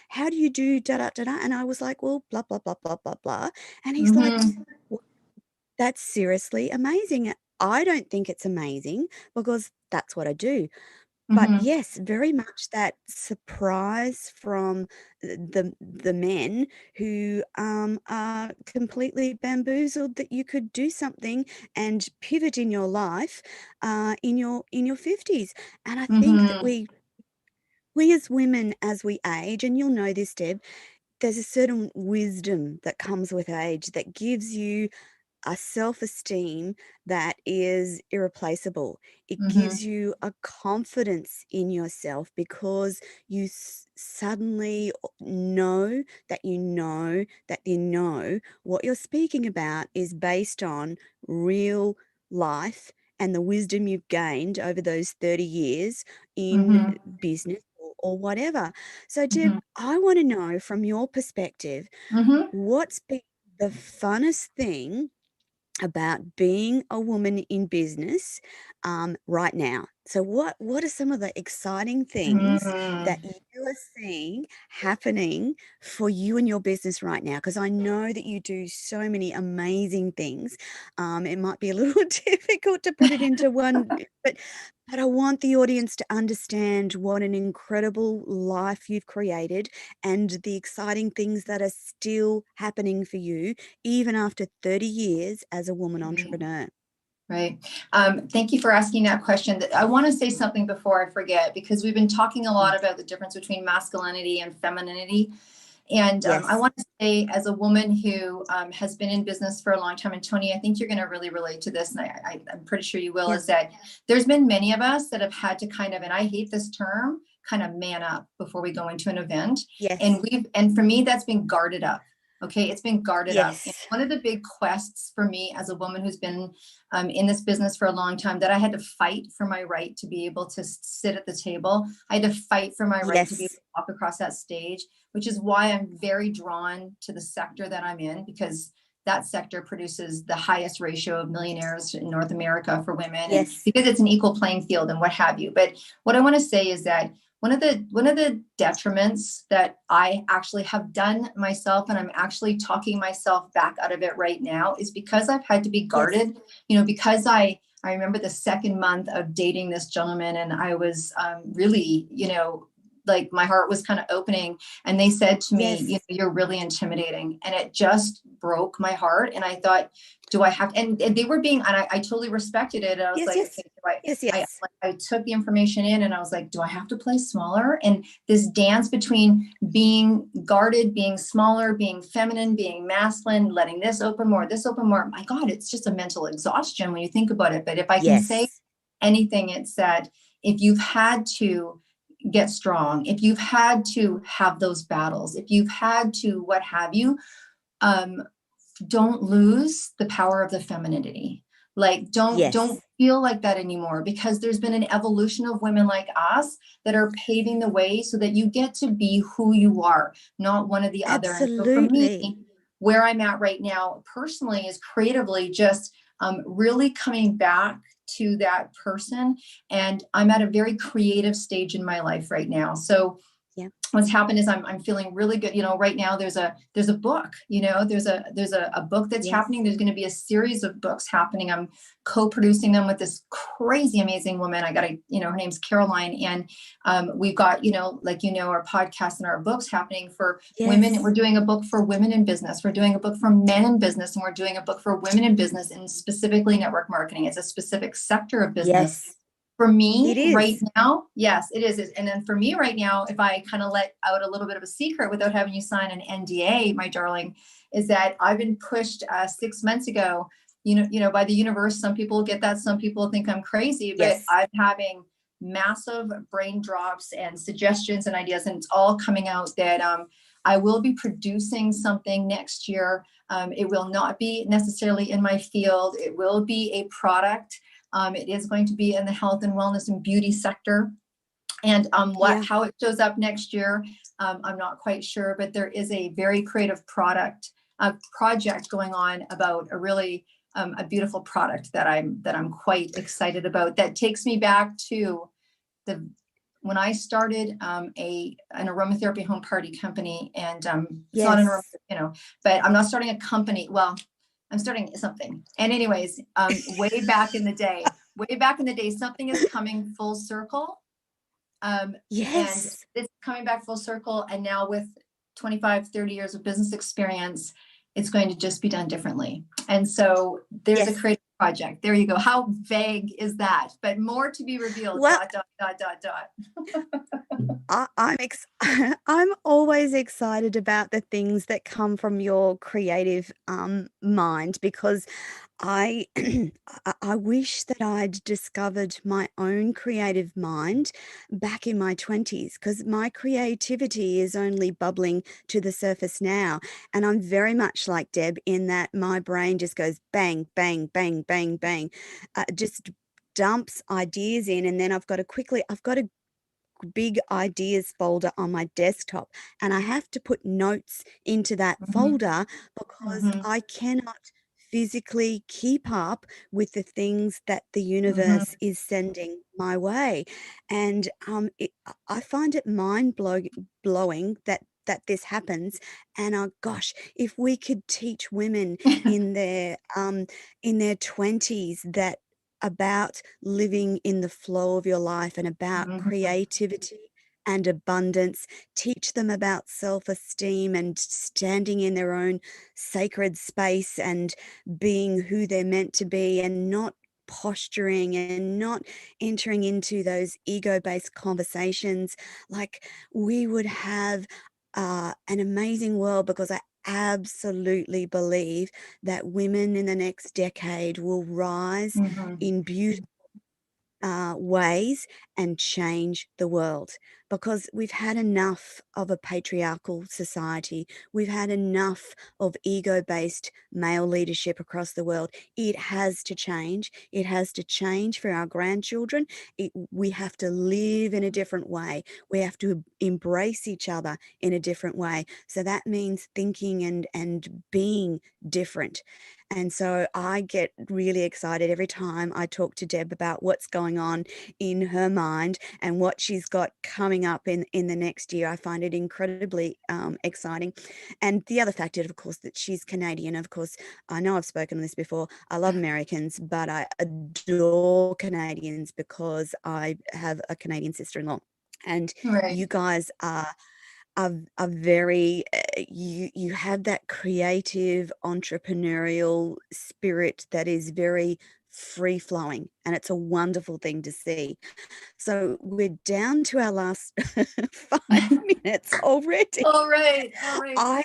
how do you do da da da da? And I was like, well, blah blah blah blah blah blah. And he's like, Mm-hmm. "Well, that's seriously amazing. I don't think it's amazing because that's what I do. But Mm-hmm. yes, very much that surprise from the men who are completely bamboozled that you could do something and pivot in your life in your 50s. And I think that Mm-hmm. we as women, as we age, and you'll know this, Deb, there's a certain wisdom that comes with age that gives you a self-esteem that is irreplaceable. It Mm-hmm. gives you a confidence in yourself because you suddenly that you know what you're speaking about is based on real life and the wisdom you've gained over those 30 years in Mm-hmm. business or whatever. So, Deb, Mm-hmm. I want to know from your perspective, Mm-hmm. what's been the funnest thing about being a woman in business right now? So what are some of the exciting things that Mm-hmm. you are seeing happening for you and your business right now? Because I know that you do so many amazing things. It might be a little difficult to put it into one, but but I want the audience to understand what an incredible life you've created and the exciting things that are still happening for you even after 30 years as a woman entrepreneur. Right. Thank you for asking that question. I want to say something before I forget, because we've been talking a Mm. lot about the difference between masculinity and femininity. And I Yes. want to say, as a woman who has been in business for a long time, and Toni, I think you're going to really relate to this, and I'm pretty sure you will, Yeah. is that there's been many of us that have had to kind of, and I hate this term, kind of man up before we go into an event. Yes. And for me, that's been guarded up. Okay. It's been guarded up. And Yes. one of the big quests for me as a woman who's been in this business for a long time, that I had to fight for my right to be able to sit at the table. I had to fight for my right to be able Yes. to walk across that stage, which is why I'm very drawn to the sector that I'm in, because that sector produces the highest ratio of millionaires in North America for women, and Yes. because it's an equal playing field and what have you. But what I want to say is that one of the detriments that I actually have done myself, and I'm actually talking myself back out of it right now, is because I've had to be Yes. guarded, because I remember the second month of dating this gentleman, and I was really, like my heart was kind of opening, and they said to me, Yes. you're really intimidating, and it just broke my heart. And I thought, do I have, and they were being, and I totally respected it. And I was Yes. like, Yes. okay, do I, Yes. I, Yes. like, I took the information in, and I was like, do I have to play smaller? And this dance between being guarded, being smaller, being feminine, being masculine, letting this open more. My God, it's just a mental exhaustion when you think about it. But if I can say Yes. anything, it's that if you've had to get strong, if you've had to have those battles, if you've had to what have you, um, don't lose the power of the femininity. Like don't Yes. feel like that anymore, because there's been an evolution of women like us that are paving the way so that you get to be who you are, not one or the other. And so for me, Absolutely. where I'm at right now personally is creatively just really coming back to that person. And I'm at a very creative stage in my life right now. So Yeah. what's happened is I'm feeling really good. Right now there's a book, there's a book that's Yes. happening. There's going to be a series of books happening. I'm co-producing them with this crazy amazing woman. Her name's Caroline. And we've got, our podcast and our books happening for women. Yes. We're doing a book for women in business. We're doing a book for men in business, and we're doing a book for women in business, and specifically network marketing. It's a specific sector of business. Yes. For It me right is. now, yes, it is. And then for me right now, if I kind of let out a little bit of a secret without having you sign an NDA, my darling, is that I've been pushed 6 months ago, by the universe. Some people get that. Some people think I'm crazy, but Yes. I'm having massive brain drops and suggestions and ideas, and it's all coming out that I will be producing something next year. It will not be necessarily in my field. It will be a product. It is going to be in the health and wellness and beauty sector. And Yeah. how it shows up next year, I'm not quite sure, but there is a very creative project going on about a really a beautiful product that I'm quite excited about, that takes me back to the when I started an aromatherapy home party company. And it's not an aroma, Yes. but I'm not starting a company. Well, I'm starting something. And anyways, way back in the day, something is coming full circle. And Yes. it's coming back full circle. And now with 25, 30 years of business experience, it's going to just be done differently. And so there's a Yes. creative project. There you go. How vague is that? But more to be revealed. Well, Dot, dot, dot, dot, dot. I'm always excited about the things that come from your creative mind, because I I wish that I'd discovered my own creative mind back in my 20s, because my creativity is only bubbling to the surface now. And I'm very much like Deb in that my brain just goes bang, bang, bang, bang, bang, just dumps ideas in. And then I've got a big ideas folder on my desktop, and I have to put notes into that Mhm, folder because mhm, I cannot physically keep up with the things that the mhm, universe is sending my way. And I find it blowing that this happens. And gosh, if we could teach women in their 20s that about living in the flow of your life and about mhm, creativity and abundance, teach them about self-esteem and standing in their own sacred space and being who they're meant to be, and not posturing and not entering into those ego-based conversations. Like, we would have an amazing world, because I absolutely believe that women in the next decade will rise mhm, in beautiful ways and change the world, because we've had enough of a patriarchal society. We've had enough of ego based male leadership across the world. It has to change. It has to change for our grandchildren. We have to live in a different way. We have to embrace each other in a different way. So that means thinking and being different. And so I get really excited every time I talk to Deb about what's going on in her mind and what she's got coming up in the next year. I find it incredibly exciting. And the other factor, of course, that she's Canadian. Of course, I know I've spoken on this before. I love Americans, but I adore Canadians because I have a Canadian sister-in-law. And right. you guys are very you have that creative entrepreneurial spirit that is very free flowing, and it's a wonderful thing to see. So we're down to our last 5 minutes already. All right. All right. I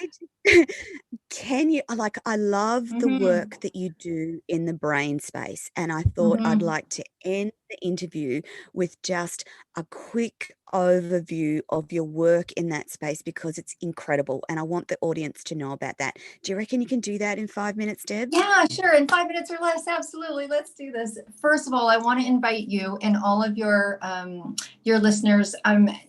can you like I love the Mhm, work that you do in the brain space, and I thought I'd mhm. like to end the interview with just a quick overview of your work in that space, because it's incredible and I want the audience to know about that. Do you reckon you can do that in 5 minutes, Deb? Yeah, sure. In 5 minutes or less, absolutely. Let's do this. First of all, I want to invite you and all of your listeners.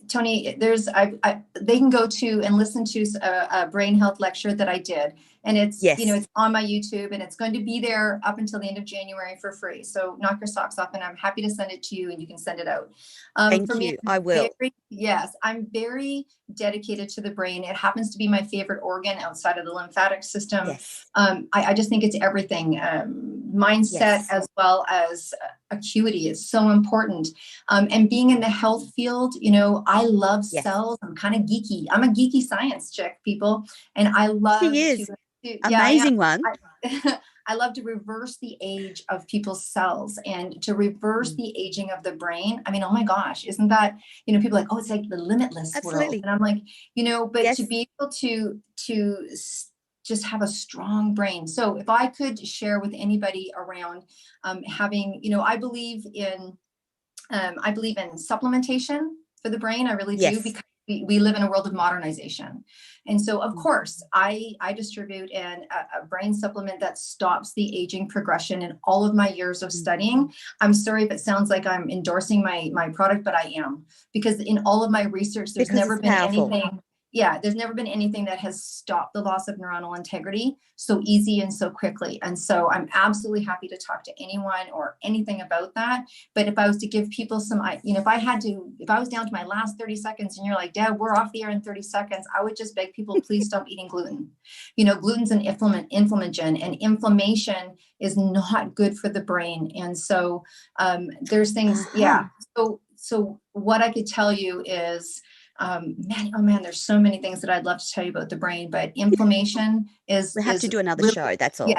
Toni, they can go to and listen to a brain health lecture that I did, and Yes. it's on my YouTube, and it's going to be there up until the end of January for free. So knock your socks off, and I'm happy to send it to you, and you can send it out. For Thank me, you. I will. I'm very dedicated to the brain. It happens to be my favorite organ outside of the lymphatic system. Yes. I just think it's everything. Mindset Yes. as well as acuity is so important. And being in the health field, I love Yes. cells. I'm kind of geeky. I'm a geeky science chick, people. And I She love to, is. yeah, I am. Amazing one. I love to reverse the age of people's cells and to reverse Mm. the aging of the brain. I mean, oh my gosh, isn't that, people are like, oh, it's like the limitless world. Absolutely. And I'm like, but to Yes. be able to just have a strong brain. So if I could share with anybody around having, I believe in supplementation for the brain. I really do, Yes. because we live in a world of modernization. And so, of course, I distribute a brain supplement that stops the aging progression in all of my years of studying. I'm sorry if it sounds like I'm endorsing my product, but I am. Because in all of my research, there's Because never it's been powerful. anything. Yeah, there's never been anything that has stopped the loss of neuronal integrity so easy and so quickly. And so I'm absolutely happy to talk to anyone or anything about that. But if I was to give people some, if I was down to my last 30 seconds and you're like, Dad, we're off the air in 30 seconds, I would just beg people, please stop eating gluten. Gluten's an inflammagen, and inflammation is not good for the brain. And so there's things, yeah. So what I could tell you is, man, there's so many things that I'd love to tell you about the brain, but inflammation is We have to do another really, show, that's all.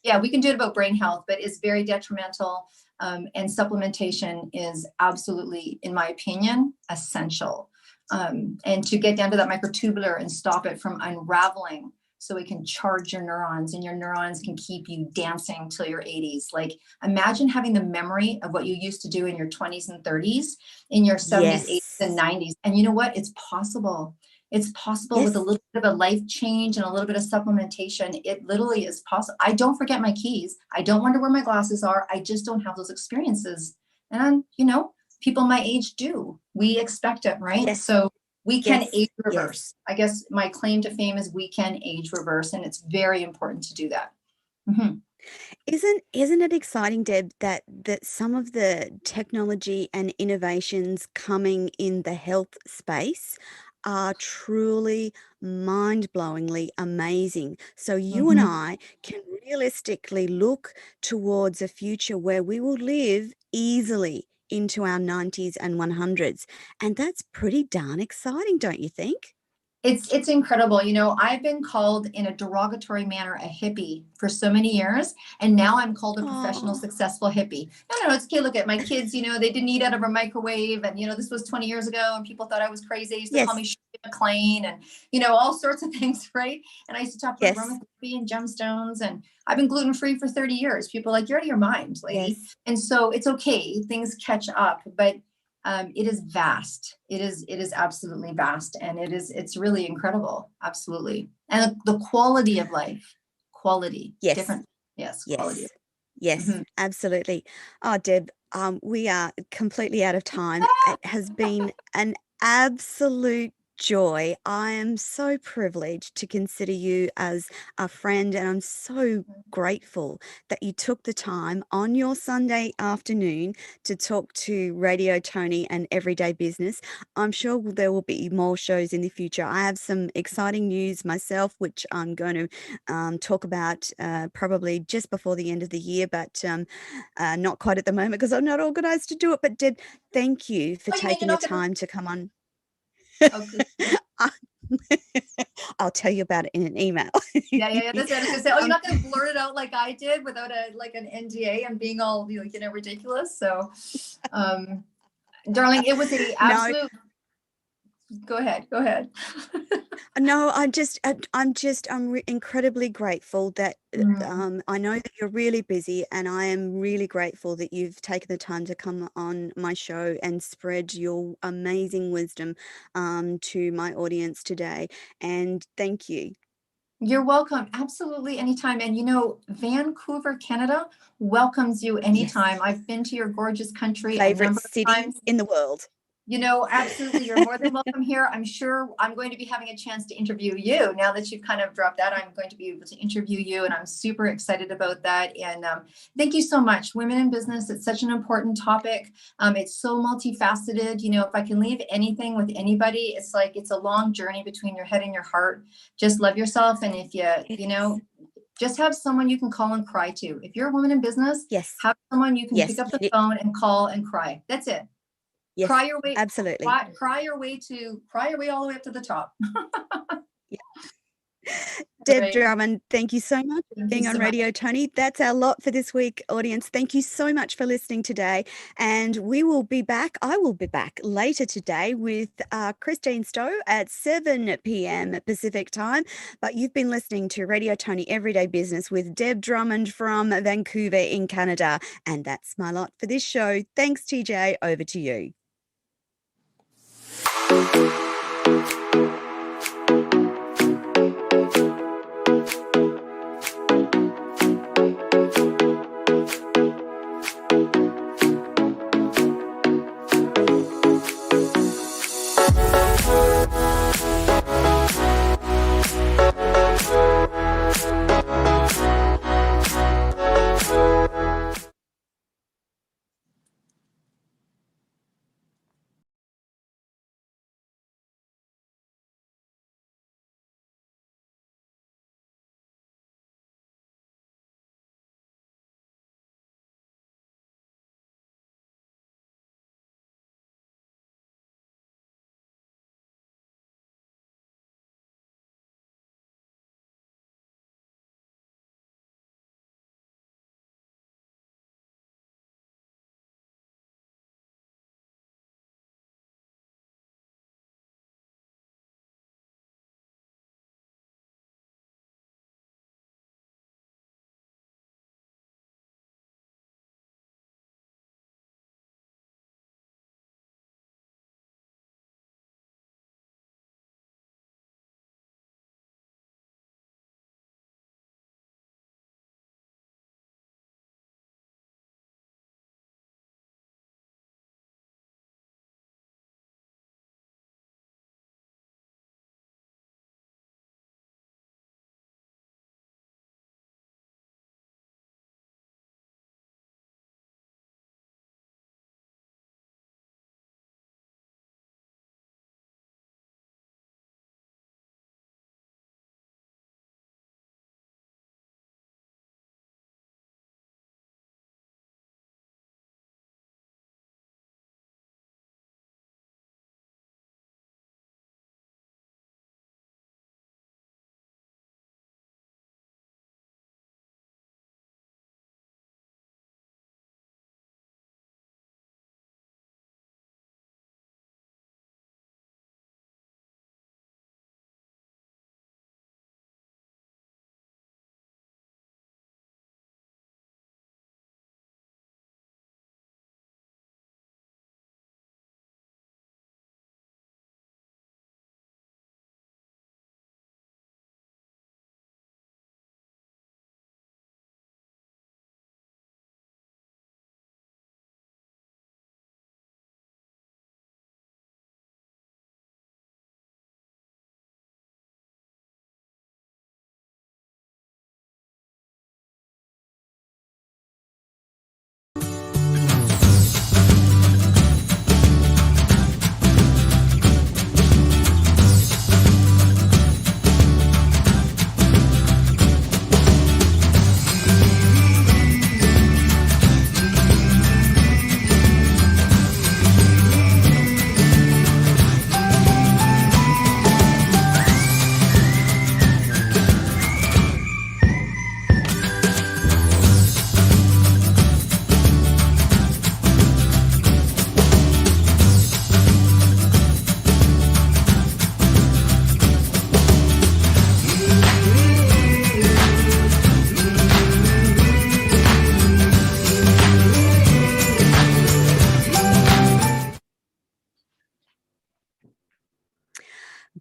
yeah, we can do it about brain health, but it's very detrimental. And supplementation is absolutely, in my opinion, essential. And to get down to that microtubular and stop it from unraveling so it can charge your neurons, and your neurons can keep you dancing till your 80s. Like, imagine having the memory of what you used to do in your 20s and 30s, in your 70s, 80s, and 90s. And you know what? It's possible. It's possible with a little bit of a life change and a little bit of supplementation. It literally is possible. I don't forget my keys. I don't wonder where my glasses are. I just don't have those experiences. And, people my age do. We expect it, right? Yes. So we can age Yes. reverse. I guess my claim to fame is we can age reverse, and it's very important to do that. Mm-hmm. Isn't it exciting, Deb, that some of the technology and innovations coming in the health space are truly mind-blowingly amazing? So you and I can realistically look towards a future where we will live easily into our 90s and 100s. And that's pretty darn exciting, don't you think? It's incredible. I've been called in a derogatory manner a hippie for so many years, and now I'm called a professional, Oh, successful hippie. No, it's okay. Look at my kids, they didn't eat out of a microwave, and this was 20 years ago, and people thought I was crazy. They used to call me yes, Shirley MacLaine, and all sorts of things, right? And I used to talk about yes, aromatherapy and gemstones, and I've been gluten-free for 30 years. People are like, you're out of your mind, lady. yes. And so it's okay. Things catch up, but it is vast. It is absolutely vast, and it's really incredible. Absolutely. And the quality of life, Yes. different. Yes, quality. Yes, yes, Mhm. absolutely. Oh, Deb, we are completely out of time. It has been an absolute joy. I am so privileged to consider you as a friend, and I'm so grateful that you took the time on your Sunday afternoon to talk to Radio Toni and Everyday Business. I'm sure there will be more shows in the future. I have some exciting news myself, which I'm going to talk about probably just before the end of the year, but not quite at the moment because I'm not organized to do it. But Deb, thank you for Oh, you mean taking you're the not gonna? time to come on. Oh, good. I'll tell you about it in an email. Yeah. That's what I was gonna say. Oh, you're um, not gonna blurt it out like I did without an NDA and being all ridiculous. So, darling, it was a no, absolute. Go ahead. Go ahead. no, I'm incredibly grateful that Mm. I know that you're really busy, and I am really grateful that you've taken the time to come on my show and spread your amazing wisdom to my audience today. And thank you. You're welcome. Absolutely, anytime. And Vancouver, Canada welcomes you Yes, anytime. I've been to your gorgeous country a favorite number of city times. in the world. Absolutely, you're more than welcome here. I'm sure I'm going to be having a chance to interview you. Now that you've kind of dropped that, I'm going to be able to interview you, and I'm super excited about that. And thank you so much. Women in business, it's such an important topic. It's so multifaceted. If I can leave anything with anybody, it's like it's a long journey between your head and your heart. Just love yourself, and if It you is. know, just have someone you can call and cry to. If you're a woman in business, Yes, have someone you can pick yes, up the phone and call and cry. That's it. yes, absolutely. Cry your way all the way up to the top. All Deb right. Drummond, thank you so much for Thank you being on so much. Radio Toni. That's our lot for this week, audience. Thank you so much for listening today. And I will be back later today with Christine Stow at 7 p.m. Pacific time. But you've been listening to Radio Toni Everyday Business with Deb Drummond from Vancouver in Canada. And that's my lot for this show. Thanks, TJ. Over to you.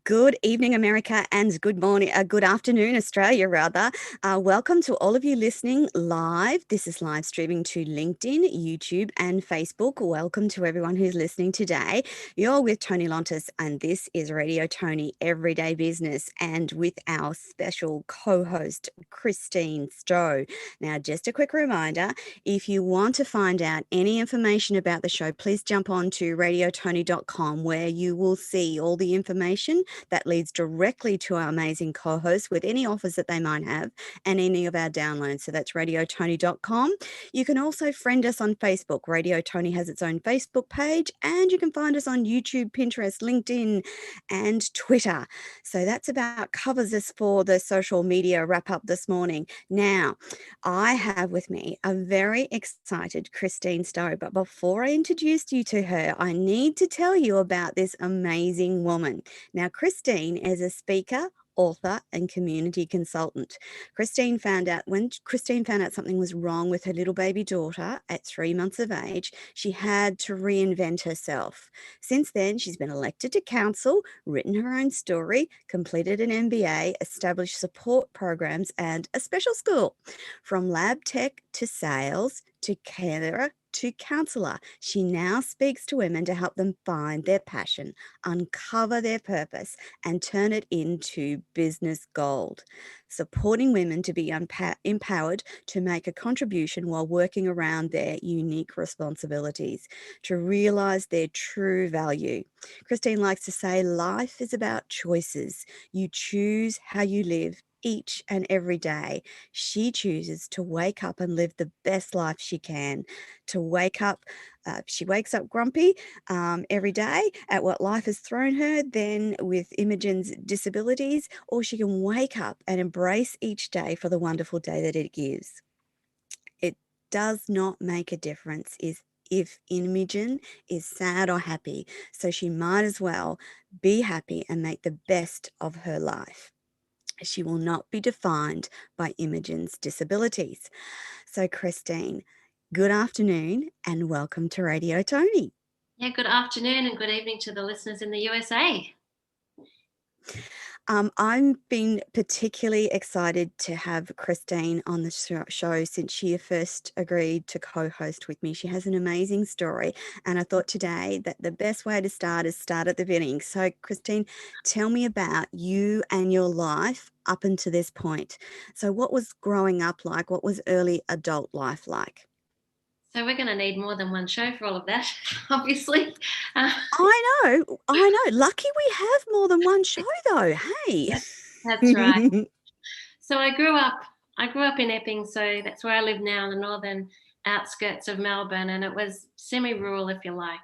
Good evening, America, and good morning, good afternoon, Australia, rather. Welcome to all of you listening live. This is live streaming to LinkedIn, YouTube, and Facebook. Welcome to everyone who's listening today. You're with Toni Lontis, and this is Radio Toni Every Day Business, and with our special co-host, Christine Stow. Now, just a quick reminder, if you want to find out any information about the show, please jump on to radiotoni.com, where you will see all the information that leads directly to our amazing co-hosts with any offers that they might have and any of our downloads. So that's radiotoni.com. You can also friend us on Facebook. Radio Toni has its own Facebook page, and you can find us on YouTube, Pinterest, LinkedIn, and Twitter. So that's about covers us for the social media wrap up this morning. Now, I have with me a very excited Christine Stow, but before I introduce you to her, I need to tell you about this amazing woman. Now, Christine is a speaker, author, and community consultant. When Christine found out something was wrong with her little baby daughter at 3 months of age, she had to reinvent herself. Since then, she's been elected to council, written her own story, completed an MBA, established support programs, and a special school. From lab tech to sales to carer to councillor, she now speaks to women to help them find their passion, uncover their purpose, and turn it into business gold, supporting women to be empowered to make a contribution while working around their unique responsibilities, to realize their true value. Christine likes to say life is about choices. You choose how you live each and every day. She chooses to wake up and live the best life she can, to wake up. She wakes up grumpy every day at what life has thrown her, then with Imogen's disabilities, or she can wake up and embrace each day for the wonderful day that it gives. It does not make a difference if Imogen is sad or happy, so she might as well be happy and make the best of her life. She will not be defined by Imogen's disabilities. So, Christine, good afternoon and welcome to Radio Toni. Yeah, good afternoon and good evening to the listeners in the USA. I've been particularly excited to have Christine on the show since she first agreed to co-host with me. She has an amazing story, and I thought today that the best way to start is start at the beginning. So, Christine, tell me about you and your life up until this point. So, what was growing up like? What was early adult life like? So we're going to need more than one show for all of that, obviously. I know. Lucky we have more than one show, though. Hey, that's right. So I grew up in Epping, so that's where I live now, in the northern outskirts of Melbourne, and it was semi-rural, if you like.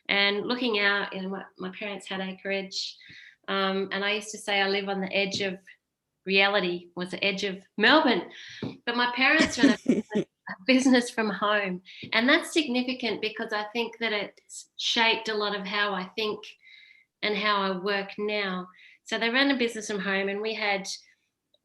And looking out, my parents had acreage, and I used to say I live on the edge of reality, was the edge of Melbourne. But my parents ran a business from home, and that's significant because I think that it's shaped a lot of how I think and how I work now. So they ran a business from home, and we had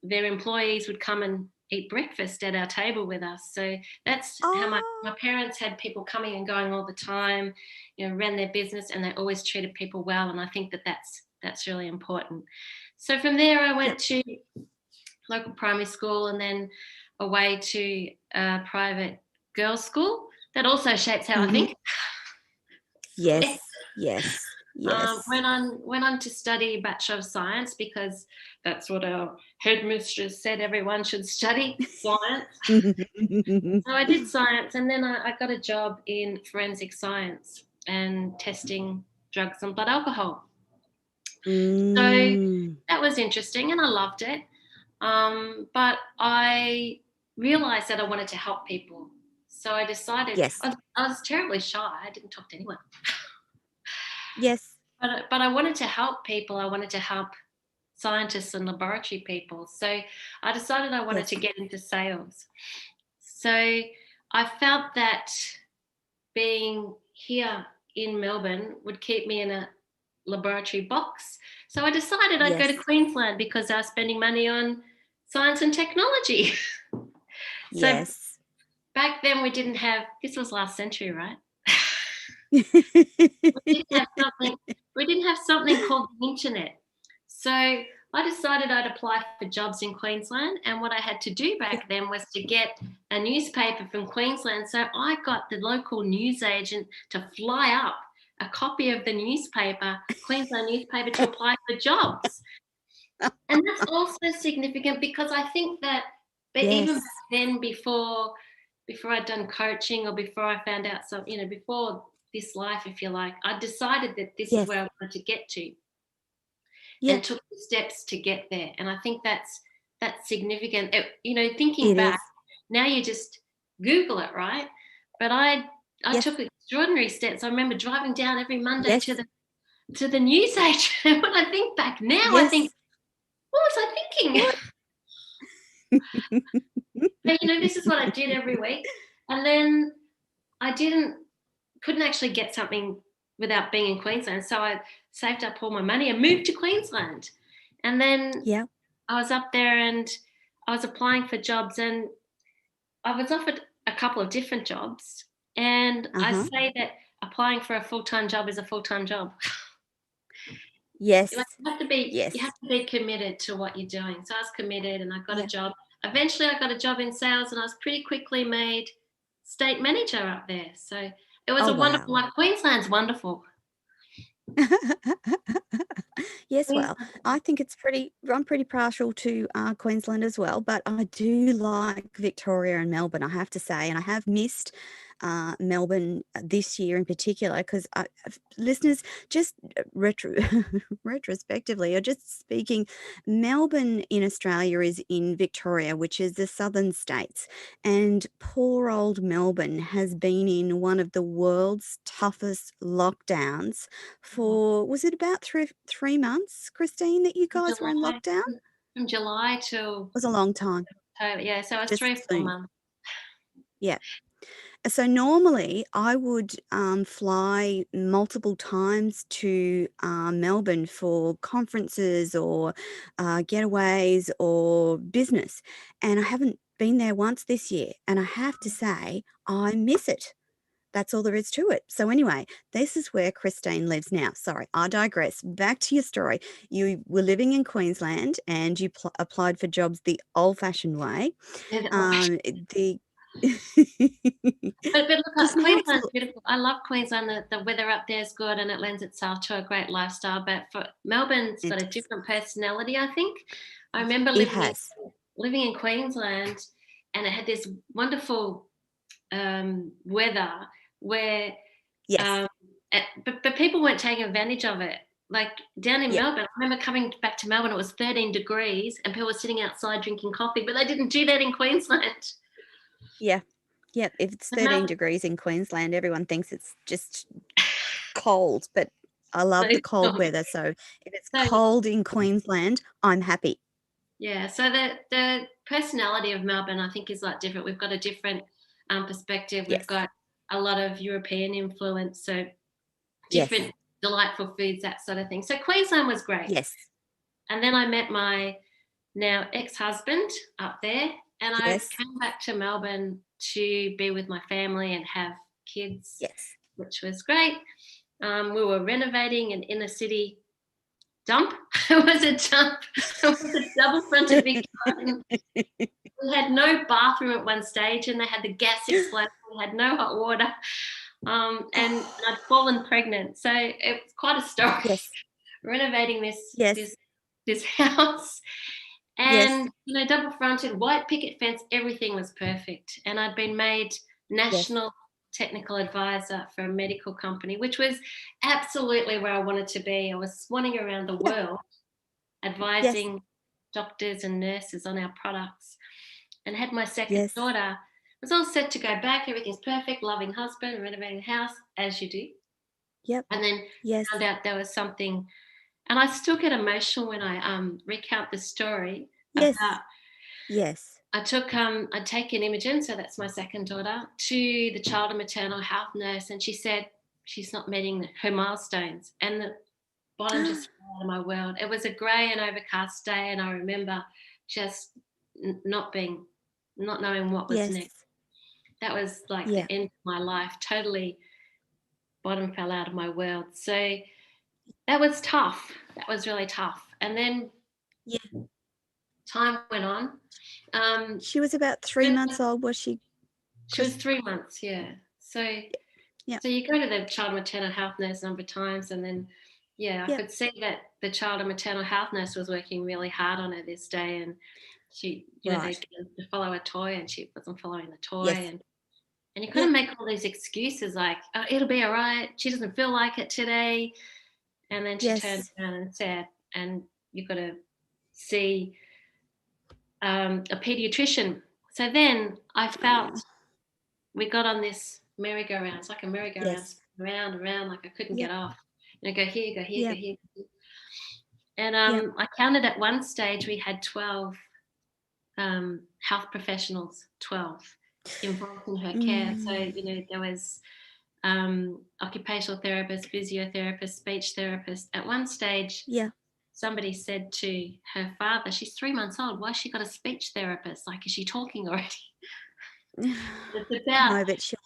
their employees would come and eat breakfast at our table with us. So that's how my parents had people coming and going all the time, ran their business, and they always treated people well, and I think that that's really important. So from there I went to local primary school and then away to a private girls' school. That also shapes how I think. Yes. Went on to study Bachelor of Science because that's what our headmistress said everyone should study, science. So I did science, and then I got a job in forensic science and testing drugs and blood alcohol. So that was interesting and I loved it. But I realized that I wanted to help people. So I decided, I was terribly shy. I didn't talk to anyone. Yes. But I wanted to help people. I wanted to help scientists and laboratory people. So I decided I wanted to get into sales. So I felt that being here in Melbourne would keep me in a laboratory box. So I decided I'd go to Queensland because I was spending money on science and technology. So back then we didn't have, this was last century, right? we didn't have something called the internet. So I decided I'd apply for jobs in Queensland, and what I had to do back then was to get a newspaper from Queensland. So I got the local newsagent to fly up a copy of the newspaper, Queensland newspaper, to apply for jobs. And that's also significant because I think that even back then, before I'd done coaching or before I found out before this life, if you like, I decided that this is where I wanted to get to and took the steps to get there. And I think that's significant. Thinking back, now you just Google it, right? But I took extraordinary steps. I remember driving down every Monday to the newsagent. And when I think back now, I think, what was I thinking? But this is what I did every week. And then I couldn't actually get something without being in Queensland. So I saved up all my money and moved to Queensland. And then Yeah. I was up there and I was applying for jobs, and I was offered a couple of different jobs. And I Uh-huh. say that applying for a full-time job is a full-time job. Like, Yes. you have Yes. to be committed to what you're doing. So I was committed and I got a Yeah. job. Eventually I got a job in sales, and I was pretty quickly made state manager up there. So it was Oh, a wonderful wow. life. Queensland's wonderful. Yes, well, Queensland, I think I'm pretty partial to Queensland as well, but I do like Victoria and Melbourne, I have to say, and I have missed Melbourne this year in particular because listeners, just retrospectively, or just speaking, Melbourne in Australia is in Victoria, which is the southern states, and poor old Melbourne has been in one of the world's toughest lockdowns for, was it about 3 months, Christine, that you from guys were in July, lockdown? from July till It was a long time, October. Yeah, so it's just 3 or 4 soon. months. Yeah. So normally I would fly multiple times to Melbourne for conferences or getaways or business, and I haven't been there once this year, and I have to say I miss it. That's all there is to it. So anyway, this is where Christine lives now. Sorry, I digress. Back to your story. You were living in Queensland and you applied for jobs the old-fashioned way. Yeah, The but look, because now it's Queensland's beautiful. I love Queensland. The weather up there is good, and it lends itself to a great lifestyle. But for Melbourne's it got a does. different personality, I think. I remember It has. living in Queensland, and it had this wonderful weather where, Yes. um, but people weren't taking advantage of it. Like down in Yeah. Melbourne, I remember coming back to Melbourne. It was 13 degrees, and people were sitting outside drinking coffee, but they didn't do that in Queensland. Yeah. Yep. If it's And 13 Melbourne, degrees in Queensland, everyone thinks it's just cold, but I so, love the cold weather. So if it's so cold in Queensland, I'm happy. yeah, so the personality of Melbourne, I think, is like different. We've got a different perspective. We've Yes. got a lot of European influence, so Yes. different delightful foods, that sort of thing. So Queensland was great. Yes. And then I met my now ex-husband up there, and I Yes. came back to Melbourne to be with my family and have kids, Yes. which was great. We were renovating an inner city dump. It was a dump. It was a double-fronted big garden. We had no bathroom at one stage, and they had the gas explode. We had no hot water, and Oh, I'd fallen pregnant. So it was quite a story yes. renovating this Yes. this this house. Yes. And double fronted, white picket fence, everything was perfect. And I'd been made Yes. national technical advisor for a medical company, which was absolutely where I wanted to be. I was swanning around the Yeah. world Yes. advising doctors and nurses on our products, and had my second Yes. daughter. I was all set to go back. Everything's perfect, loving husband, renovating the house, as you do. Yep. And then Yes. found out there was something, and I still get emotional when I recount the story Yes. about Yes. I'd taken Imogen, so that's my second daughter, to the child and maternal health nurse, and she said she's not meeting her milestones, and the bottom just fell out of my world. It was a grey and overcast day, and I remember just not knowing what was next. Yes. That was like Yeah. the end of my life. Totally, bottom fell out of my world. So that was tough. That was really tough. And then Yeah. time went on. She was about 3 months old, was she, She was Chris? 3 months, yeah. So Yeah. so you go to the child maternal health nurse a number of times, and then yeah, I Yep. could see that the child and maternal health nurse was working really hard on her this day, and she, they Right. get her to follow a toy, and she wasn't following the toy, Yes. and you kind Yep. of make all these excuses like, oh, it'll be all right. She doesn't feel like it today, and then she turned Yes. around and said, and you've got to see a pediatrician. So then I felt Oh, we got on this merry-go-round. It's like a merry-go-round, yes. round and round, like I couldn't get Yep. off. And I go here, go here, go Yep. here. And Yep. I counted at one stage we had 12 health professionals, 12 involved in her care. So, Mm. there was occupational therapist, physiotherapist, speech therapist. At one stage, Yeah. somebody said to her father, she's 3 months old, why has she got a speech therapist? Like, is she talking already? It's about No, but she'll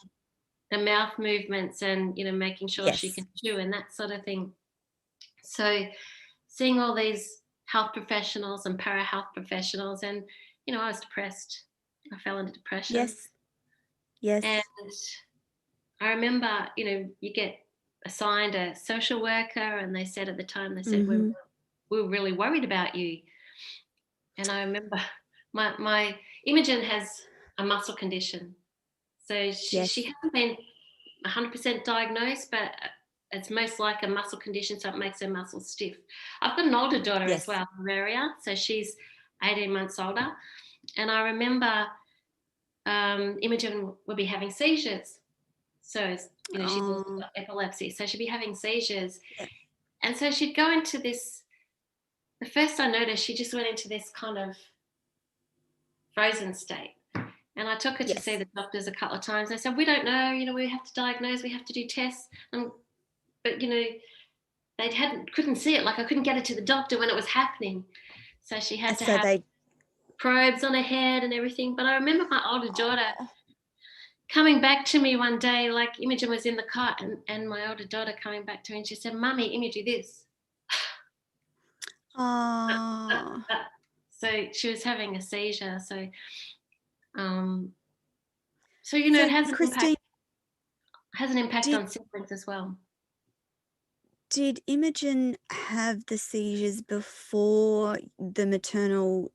the mouth movements and, making sure she yes. can chew and that sort of thing. So seeing all these health professionals and para-health professionals, and, I was depressed. I fell into depression. Yes. Yes. And I remember, you get assigned a social worker, and they said at the time, Mhm. we're really worried about you. And I remember my Imogen has a muscle condition. So she Yes. hasn't been 100% diagnosed, but it's most like a muscle condition, so it makes her muscles stiff. I've got an older daughter as Yes. well, Maria, so she's 18 months older. And I remember Imogen would be having seizures. So, she's also Oh, got epilepsy, so she'd be having seizures. yeah. And so she'd go into this, the first I noticed, she just went into this kind of frozen state. And I took her to see Yes. the doctors a couple of times. They said, we don't know, we have to diagnose, we have to do tests. But, they couldn't see it. Like, I couldn't get her to the doctor when it was happening. So she had to So have they probes on her head and everything. But I remember my older daughter oh, coming back to me one day, like Imogen was in the car, and my older daughter coming back to me, and she said, Mummy, Imogen, do this. oh. So she was having a seizure. So, it So has Christine, an impact did on siblings as well. did Imogen have the seizures before the maternal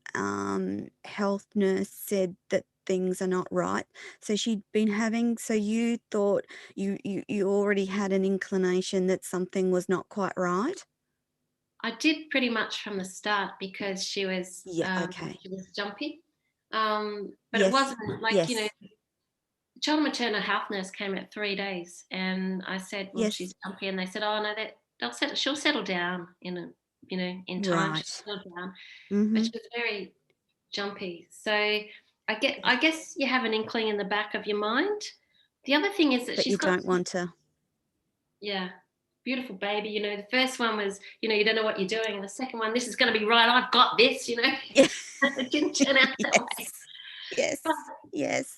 health nurse said that things are not right? So she'd been having, so you thought you already had an inclination that something was not quite right? I did pretty much from the start, because Yeah, okay. she was jumpy, but it Yes. wasn't like, Yes. the child and maternal health nurse came at 3 days, and I said, well, Yes. she's jumpy, and they said, oh no, she'll settle down in time. She'll Right. settle down. But Mhm. she was very jumpy. So I guess you have an inkling in the back of your mind. The other thing is that But she's you got, don't want to. yeah, beautiful baby. The first one was, you don't know what you're doing, and the second one, this is going to be right. I've got this. Yeah. It didn't turn out that way. Yes. Yes. But Yes.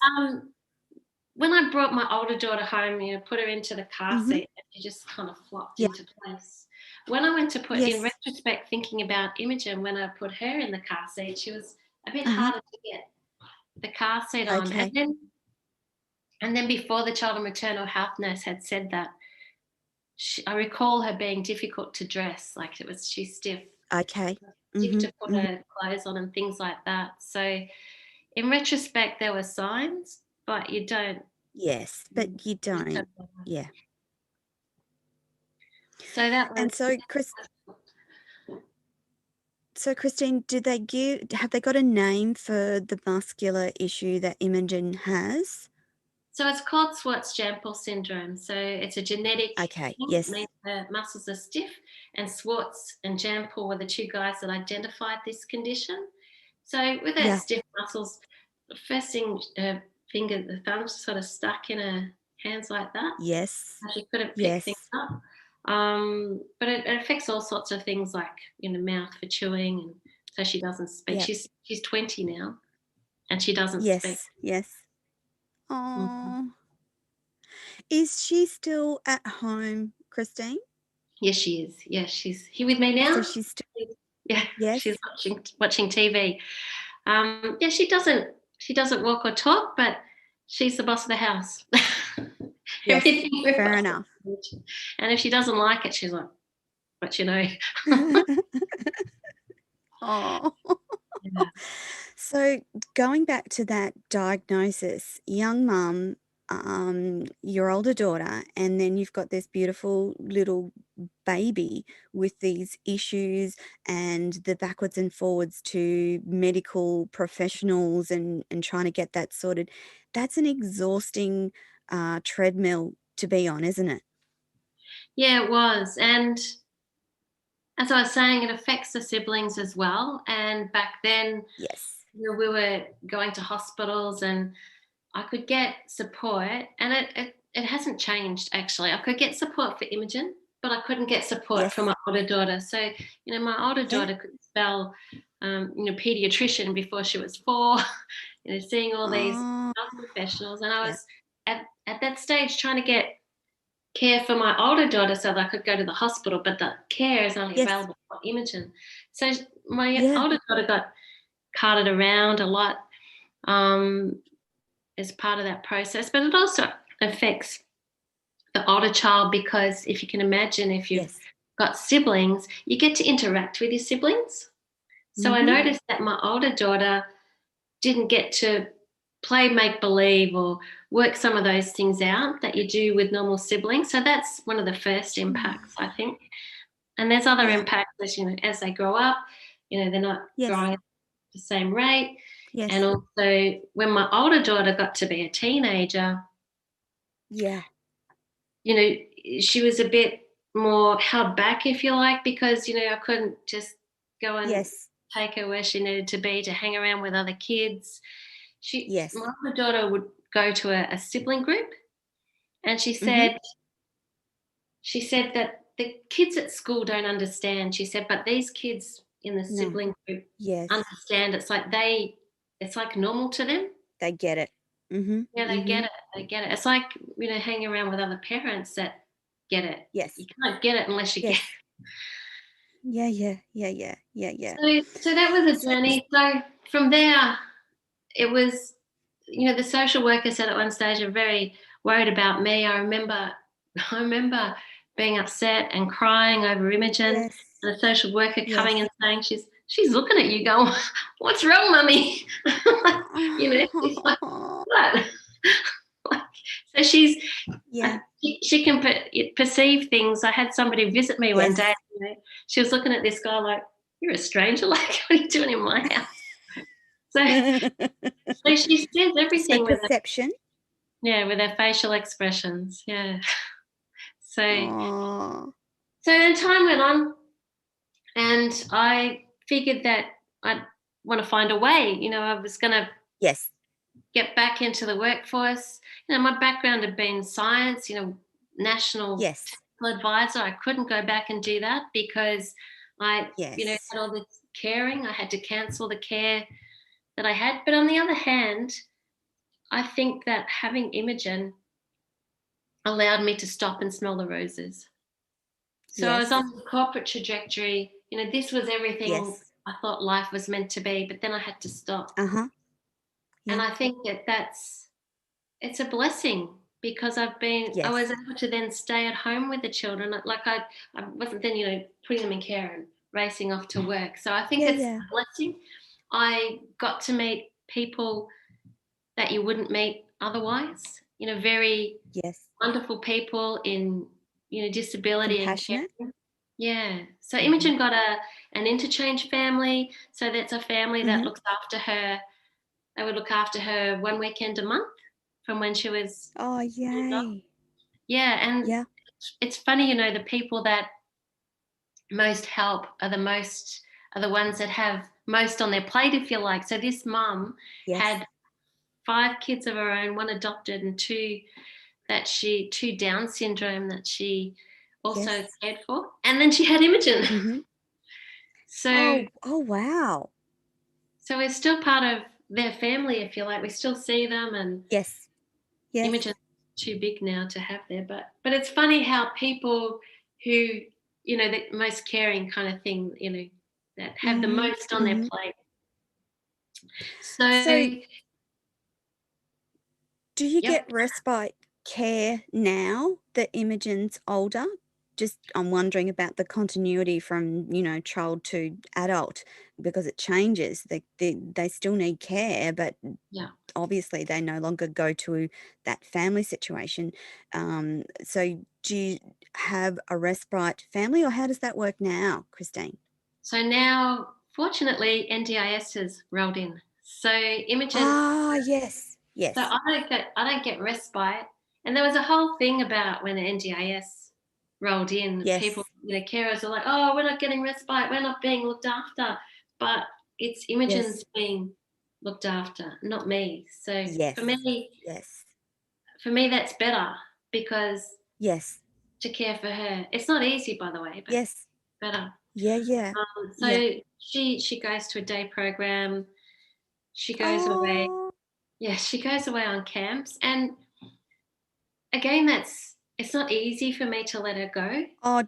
when I brought my older daughter home, put her into the car Mhm. seat, and she just kind of flopped Yeah. into place. When I went to put, in Yes. retrospect, thinking about Imogen, when I put her in the car seat, she was a bit Uh-huh. harder to get the car seat on. Okay. And then before the child and maternal health nurse had said that, I recall her being difficult to dress. Like, she's stiff, Okay. stiff Mhm. to put Mhm. her clothes on and things like that. So in retrospect, there were signs, but you don't. Yes, but you Just don't. don't know. Yeah. So that And was. so Christine, have they got a name for the muscular issue that Imogen has? So it's called Schwartz-Jampel syndrome. So it's a genetic Okay. thing. It Yes. means the muscles are stiff, and Schwartz and Jampel were the two guys that identified this condition. So with her Yeah. stiff muscles, the first thing, her finger, the thumbs sort of stuck in her hands like that. Yes. She couldn't pick things Yes. up. But it affects all sorts of things, like mouth for chewing, and so she doesn't speak. Yeah. She's 20 now, and she doesn't speak. Yes. Yes. Mhm. Oh. Is she still at home, Christine? Yes, she is. Yes, she's here with me So now. she's still Yeah, she's yes. watching TV. Yeah, she doesn't walk or talk, but she's the boss of the house. Yes. Everything Fair revolves enough. around her. And if she doesn't like it, she's like, "But Oh. Yeah. So going back to that diagnosis, young mum, your older daughter, and then you've got this beautiful little baby with these issues and the backwards and forwards to medical professionals and trying to get that sorted. That's an exhausting treadmill to be on, isn't it? Yeah, it was. And as I was saying, it affects the siblings as well. And back then, Yes. we were going to hospitals, and I could get support, and it hasn't changed actually. I could get support for Imogen, but I couldn't get support Yes. from my older daughter. So, my older daughter could spell, pediatrician before she was 4, seeing all these Oh, health professionals. And I yeah. was at that stage trying to get care for my older daughter so that I could go to the hospital, but the care is only Yes. available for Imogen. So my Yeah. older daughter got carted around a lot as part of that process, but it also affects the older child, because if you can imagine, if you've Yes. got siblings, you get to interact with your siblings. So I Mhm. noticed that my older daughter didn't get to play make believe or work some of those things out that you do with normal siblings. So that's one of the first impacts, I think. And there's other Yeah. impacts as they grow up, they're not Yes. growing at the same rate. Yes. And also when my older daughter got to be a teenager, Yeah. she was a bit more held back, if you like, because, I couldn't just go and Yes. take her where she needed to be to hang around with other kids. Yes. My older daughter would go to a sibling group, and she Mhm. said that the kids at school don't understand. She said, but these kids in the No. sibling group Yes. understand. It's like normal to them. They get it. Mhm. Yeah, they get Mhm. it. They get it. It's like, hanging around with other parents that get it. Yes. You can't get it unless you get Yes. Yeah, yeah. Yeah, yeah. Yeah, yeah. it. So that was a So journey. So from there, it was, the social worker said at one stage, "They're very worried about me." I remember being upset and crying over Imogen, yes. and the social worker Yes. coming and saying, she's looking at you going, "What's wrong, mummy?" She's like, "What?" Like, so Yeah. she can perceive things. I had somebody visit me one Yes. day. She was looking at this guy like, "You're a stranger. Like, what are you doing in my house?" So, so she says So everything perception. with her facial expressions. Yeah. So, Oh. so then time went on, and I figured that I'd want to find a way. I was going to Yes. get back into the workforce. My background had been science, national Yes. technical advisor. I couldn't go back and do that because I, Yes. had all this caring. I had to cancel the care that I had. But on the other hand, I think that having Imogen allowed me to stop and smell the roses. So I was Yes. on the corporate trajectory. This was everything Yes. I thought life was meant to be, but then I had to stop. Uh-huh. And Yeah. I think it's a blessing, because I was Yes. able to then stay at home with the children. Like I wasn't then, putting them in care and racing off to work. So I think Yeah, it's yeah. a blessing. I got to meet people that you wouldn't meet otherwise, very Yes. wonderful people in, disability and Compassionate. care. Yeah. So Mhm. Imogen got an interchange family. So that's a family that Mhm. looks after her. They would look after her one weekend a month from when she was Oh, a little dog. yay. Yeah, and Yeah. it's funny, the people that most help are the ones that have most on their plate, if you like. So this mum Yes. had 5 kids of her own, one adopted, and two Down syndrome that she also Yes. cared for, and then she had Imogen. Mhm. So Oh, oh, wow. so we're still part of their family, if you like. We still see them, and Yes. Yes. Imogen's too big now to have there. But it's funny how people who, the most caring kind of thing, that have the Mhm. most on their Mhm. plate. So, So do you get yep. respite care now that Imogen's older? Just I'm wondering about the continuity from, child to adult because it changes. They still need care, but Yeah. obviously they no longer go to that family situation. So do you have a respite family or how does that work now, Christine? So now, fortunately, NDIS has rolled in. So Imogen, Ah, yes. so Yes. I don't get respite. And there was a whole thing about when the NDIS rolled in, people, Yes. carers are like, "Oh, we're not getting respite, we're not being looked after." But it's Yes. Imogen's being looked after, not me. So Yes. for me, Yes. for me that's better, because Yes. to care for her. It's not easy, by the way, but Yes. better. Yeah, yeah. Yeah. So she goes to a day program. She goes away. Oh, Yeah, she goes away on camps. And again, it's not easy for me to let her go. oh,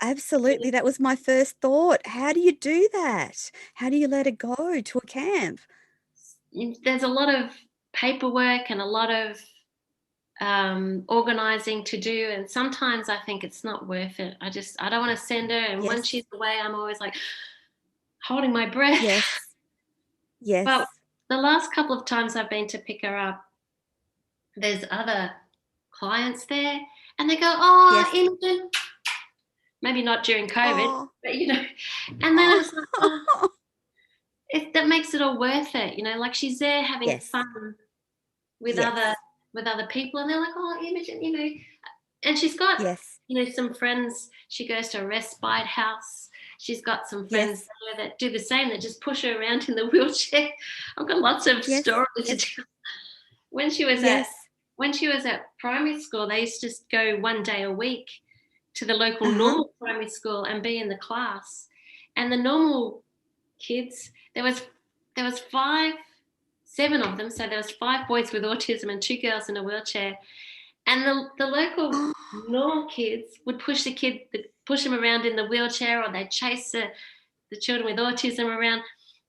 absolutely. That was my first thought. How do you do that? How do you let it go to a camp? There's a lot of paperwork and a lot of organizing to do, and sometimes I think it's not worth it. I don't want to send her, and when Yes. she's away I'm always like holding my breath. Yes. But Yes. the last couple of times I've been to pick her up, there's other clients there, and they go, "Oh, Yes. Imogen," maybe not during COVID, Oh. but and then it's like, oh, Oh. that makes it all worth it, like she's there having Yes. fun with other Yes. people, and they're like, "Oh, Imogen," and she's got, Yes. some friends. She goes to a respite house. She's got some friends Yes. there that do the same, that just push her around in the wheelchair. I've got lots of Yes. stories to Yes. tell. When she was at Yes. primary school, they used to just go one day a week to the local Uh-huh. normal primary school and be in the class. And the normal kids, there was 7 of them, so there was 5 boys with autism and 2 girls in a wheelchair. And the local Oh. normal kids would push them around in the wheelchair, or they'd chase the children with autism around,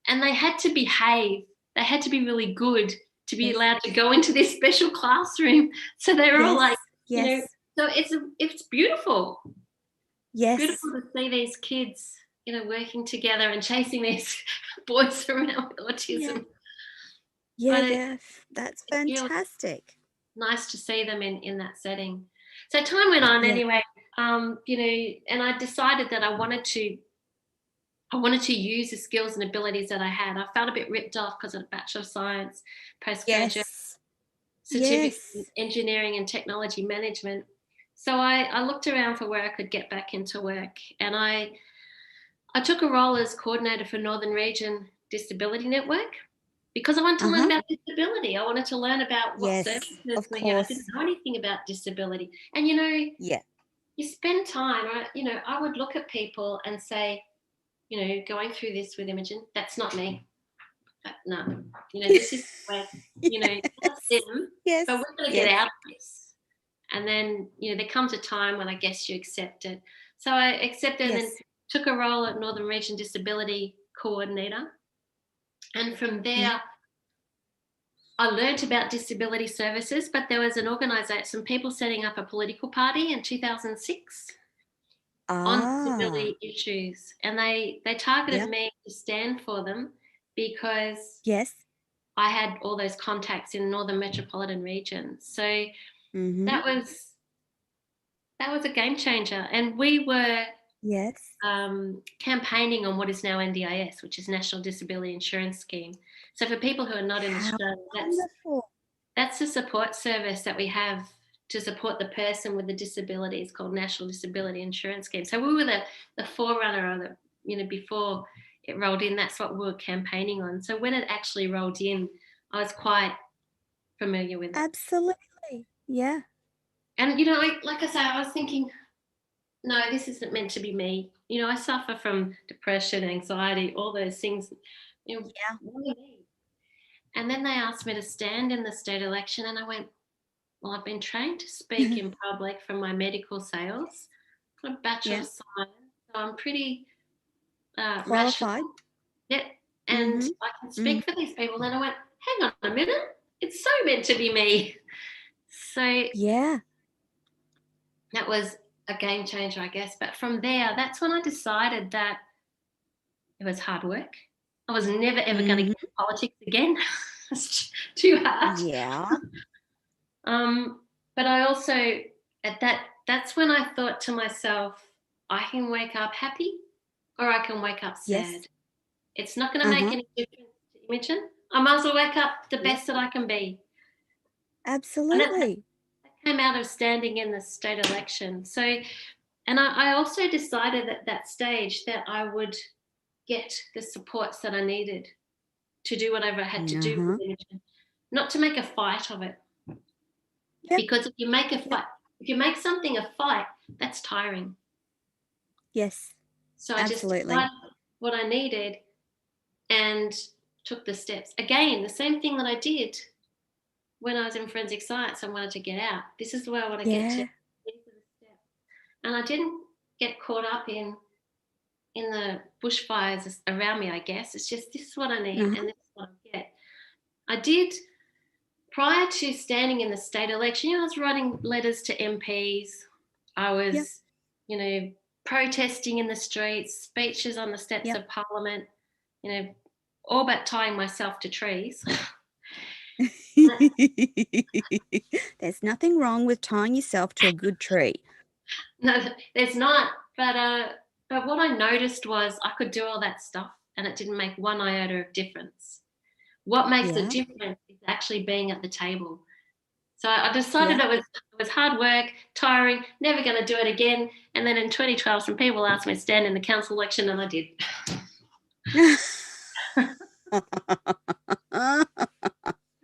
and they had to behave. They had to be really good to be Yes. allowed to go into this special classroom. So they were all Yes. like, Yes. so it's beautiful. Yes. Beautiful to see these kids, working together and chasing these boys around with Yeah. autism. Yeah, But yeah. That's it feels fantastic. nice to see them in that setting. So time went on Yeah. anyway, and I decided that I wanted to use the skills and abilities that I had. I felt a bit ripped off because of the Bachelor of Science, postgraduate Yes. certificate in Yes. engineering and technology management. So I looked around for where I could get back into work, and I took a role as coordinator for Northern Region Disability Network, because I wanted to learn Uh-huh. about disability. I wanted to learn about what Yes. services Of were here. I didn't course. know anything about disability. And Yeah. you spend time, I would look at people and say, going through this with Imogen, that's not me. No, this is where, that's Yes. them, Yes. but we're going to get Yes. out of this. And then, there comes a time when I guess you accept it. So I accepted and then Yes. took a role at Northern Region Disability Coordinator. And from Yeah. there, I learnt about disability services, but there was some people setting up a political party in 2006 on Ah. disability issues. And they targeted Yep. me to stand for them because Yes. I had all those contacts in Northern Metropolitan Region. So Mm-hmm. that was a game changer. And we were Yes. campaigning on what is now NDIS, which is National Disability Insurance Scheme. So for people who are not in How Australia, wonderful. that's the support service that we have to support the person with the disability. It's called National Disability Insurance Scheme. So we were the forerunner of before it rolled in, that's what we were campaigning on. So when it actually rolled in, I was quite familiar with it. Absolutely. Yeah. And, like I say, I was thinking, no, this isn't meant to be me. I suffer from depression, anxiety, all those things. Yeah. Why me? And then they asked me to stand in the state election, and I went, well, I've been trained to speak in public from my medical sales. I've got a Bachelor Yeah. of Science, so I'm pretty rational. Qualified. Yeah, and Mm-hmm. I can Mm. speak for these people. And I went, hang on a minute, it's so meant to be me. So Yeah. that was a game changer, I guess. But from there, that's when I decided that it was hard work. I was never ever going to Mm-hmm. get into politics again. It's too hard. Yeah. But I also, that's when I thought to myself, I can wake up happy or I can wake up Yes. sad. It's not going to make Uh-huh. any difference to Imogen. I might as well wake up the Yeah. best that I can be. And that Absolutely. came out of standing in the state election. So, and I also decided at that stage that I would get the supports that I needed to do whatever I had to do Uh-huh. with Imogen, not to make a fight of it. Yep. Because if you make a Yep. fight, If you make something a fight, that's tiring. Yes, So I just absolutely. decided what I needed and took the steps. Again, the same thing that I did when I was in forensic science and wanted to get out. This is where I want to get to. Yeah. These are the steps. And I didn't get caught up in the bushfires around me, I guess. It's just, this is what I need Uh-huh. and this is what I get. I did, prior to standing in the state election, I was writing letters to MPs. I was, Yep. protesting in the streets, speeches on the steps Yep. of Parliament, all but tying myself to trees. There's nothing wrong with tying yourself to a good tree. No, there's not. But what I noticed was I could do all that stuff and it didn't make one iota of difference. What makes the Yeah. difference is actually being at the table. So I decided Yeah. it was hard work, tiring, never going to do it again. And then in 2012, some people asked me to stand in the council election, and I did.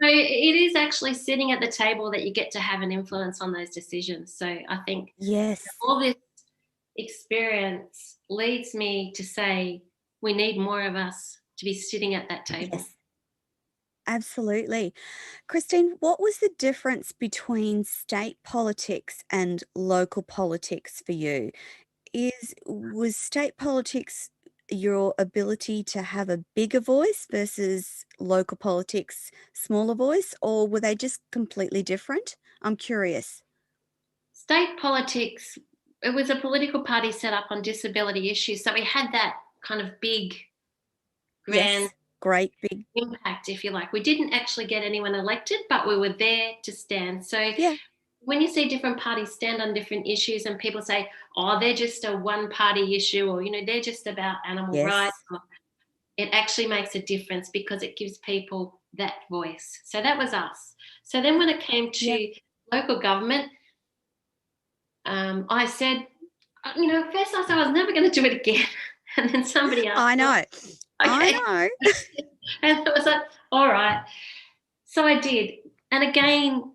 So it is actually sitting at the table that you get to have an influence on those decisions. So I think Yes. all this experience leads me to say we need more of us to be sitting at that table. Yes. Absolutely. Christine, what was the difference between state politics and local politics for you? Was state politics your ability to have a bigger voice versus local politics smaller voice, or were they just completely different? I'm curious. State politics, it was a political party set up on disability issues. So we had that kind of big, grand Yes, great big. impact, if you like. We didn't actually get anyone elected, but we were there to stand. So Yeah. when you see different parties stand on different issues and people say, oh, they're just a one party issue, or, they're just about animal Yes. rights, it actually makes a difference because it gives people that voice. So that was us. So then when it came to local government, I said, first I said I was never going to do it again. And then somebody asked I know. me, I okay. know. And I was like, all right. So I did. And again,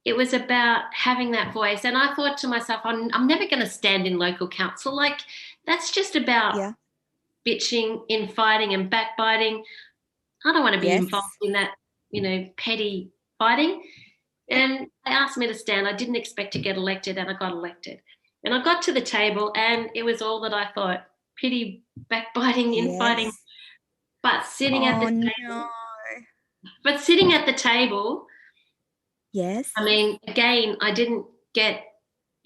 it was about having that voice. And I thought to myself, I'm never going to stand in local council. Like, that's just about Yeah. bitching, infighting and backbiting. I don't want to be Yes. involved in that, petty fighting. And they asked me to stand. I didn't expect to get elected, and I got elected. And I got to the table, and it was all that I thought: pity, backbiting, infighting. Yes. But sitting at the Oh table, no. Yes. I mean, again, I didn't get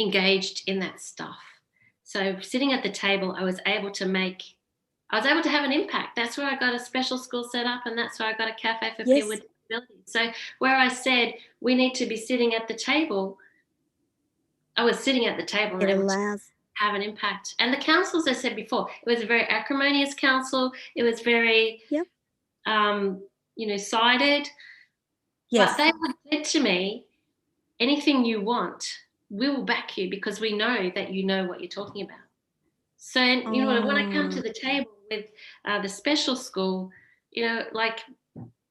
engaged in that stuff. So sitting at the table, I was able to have an impact. That's where I got a special school set up, and that's where I got a cafe for Yes. people with disabilities. So where I said we need to be sitting at the table, I was sitting at the table and It able to allows. have an impact. And the councils, as I said before, it was a very acrimonious council. It was very, Yep. sided. Yes. But they had said to me, anything you want, we will back you because we know that you know what you're talking about. So, when I come to the table with the special school, like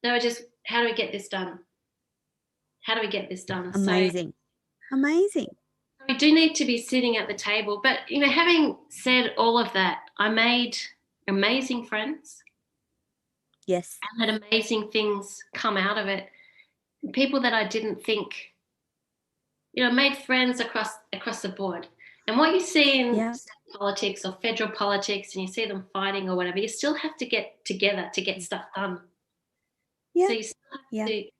they were just, how do we get this done? How do we get this done? Amazing. Amazing. So we do need to be sitting at the table. But, having said all of that, I made amazing friends. Yes. And had amazing things come out of it. People that I didn't think, made friends across the board. And what you see in state politics or federal politics, and you see them fighting or whatever, you still have to get together to get stuff done. Yeah. So you still have to,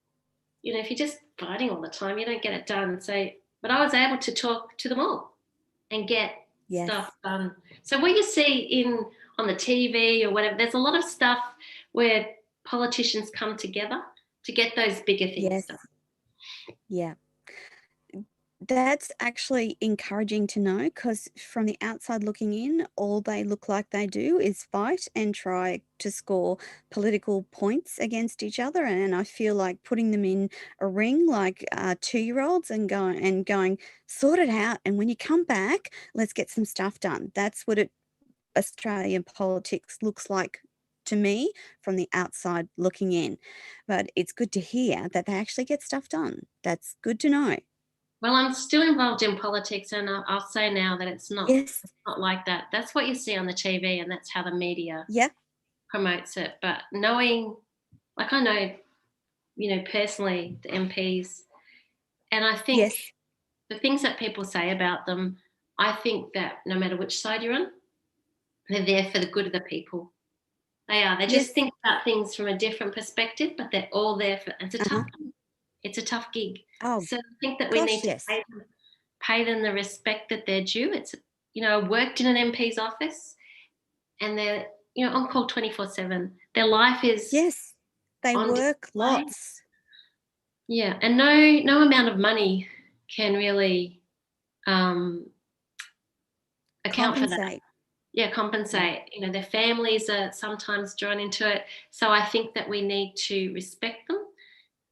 if you're just fighting all the time, you don't get it done. So, but I was able to talk to them all and get stuff done. So what you see on the TV or whatever, there's a lot of stuff where politicians come together to get those bigger things done. Yeah. That's actually encouraging to know, because from the outside looking in, all they look like they do is fight and try to score political points against each other. And I feel like putting them in a ring like 2-year-olds and going, sort it out. And when you come back, let's get some stuff done. That's what Australian politics looks like to me from the outside looking in. But it's good to hear that they actually get stuff done. That's good to know. Well, I'm still involved in politics, and I'll say now that it's Yes. not like that. That's what you see on the TV, and that's how the media Yeah. promotes it. But knowing, like I know, personally the MPs, and I think Yes. the things that people say about them, I think that no matter which side you're on, they're there for the good of the people. They are. They Yes. just think about things from a different perspective, but they're all there for. Uh-huh. It's a tough gig. Oh, So I think that we gosh, need to yes. pay them the respect that they're due. It's I worked in an MP's office, and they're on call 24/7. Their life is Yes. They on work display. lots. Yeah, and no amount of money can really account for that. Compensate. Yeah, Yeah. compensate. Their families are sometimes drawn into it. So I think that we need to respect them,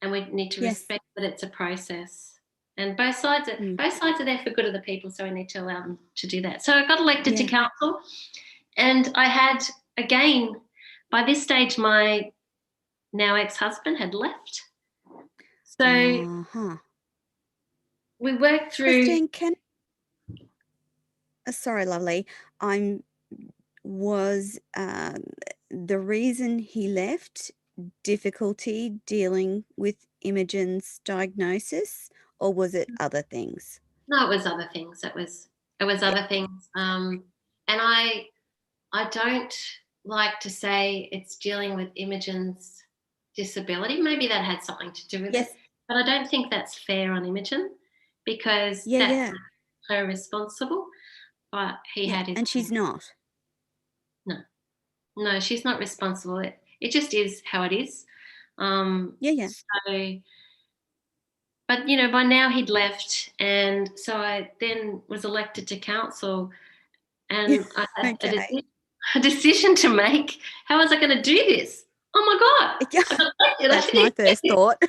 and we need to Yes. respect that it's a process. And both sides are there for good of the people, so we need to allow them to do that. So I got elected to Yeah. council, and I had, again, by this stage, my now ex-husband had left. So Uh-huh. we worked through. Christine, sorry, lovely. Was the reason he left difficulty dealing with Imogen's diagnosis, or was it other things? No, it was other things. It was Yeah. other things. And I don't like to say it's dealing with Imogen's disability. Maybe that had something to do with Yes. it, but I don't think that's fair on Imogen, because Yeah, that's yeah. her responsible. But he Yeah. had his And she's not. no, she's not responsible. It just is how it is. Yeah, yeah. So, but by now he'd left, and so I then was elected to council, and I had Okay. a decision to make. How was I going to do this? Oh my God! Yeah. I got elected. That's my first thought.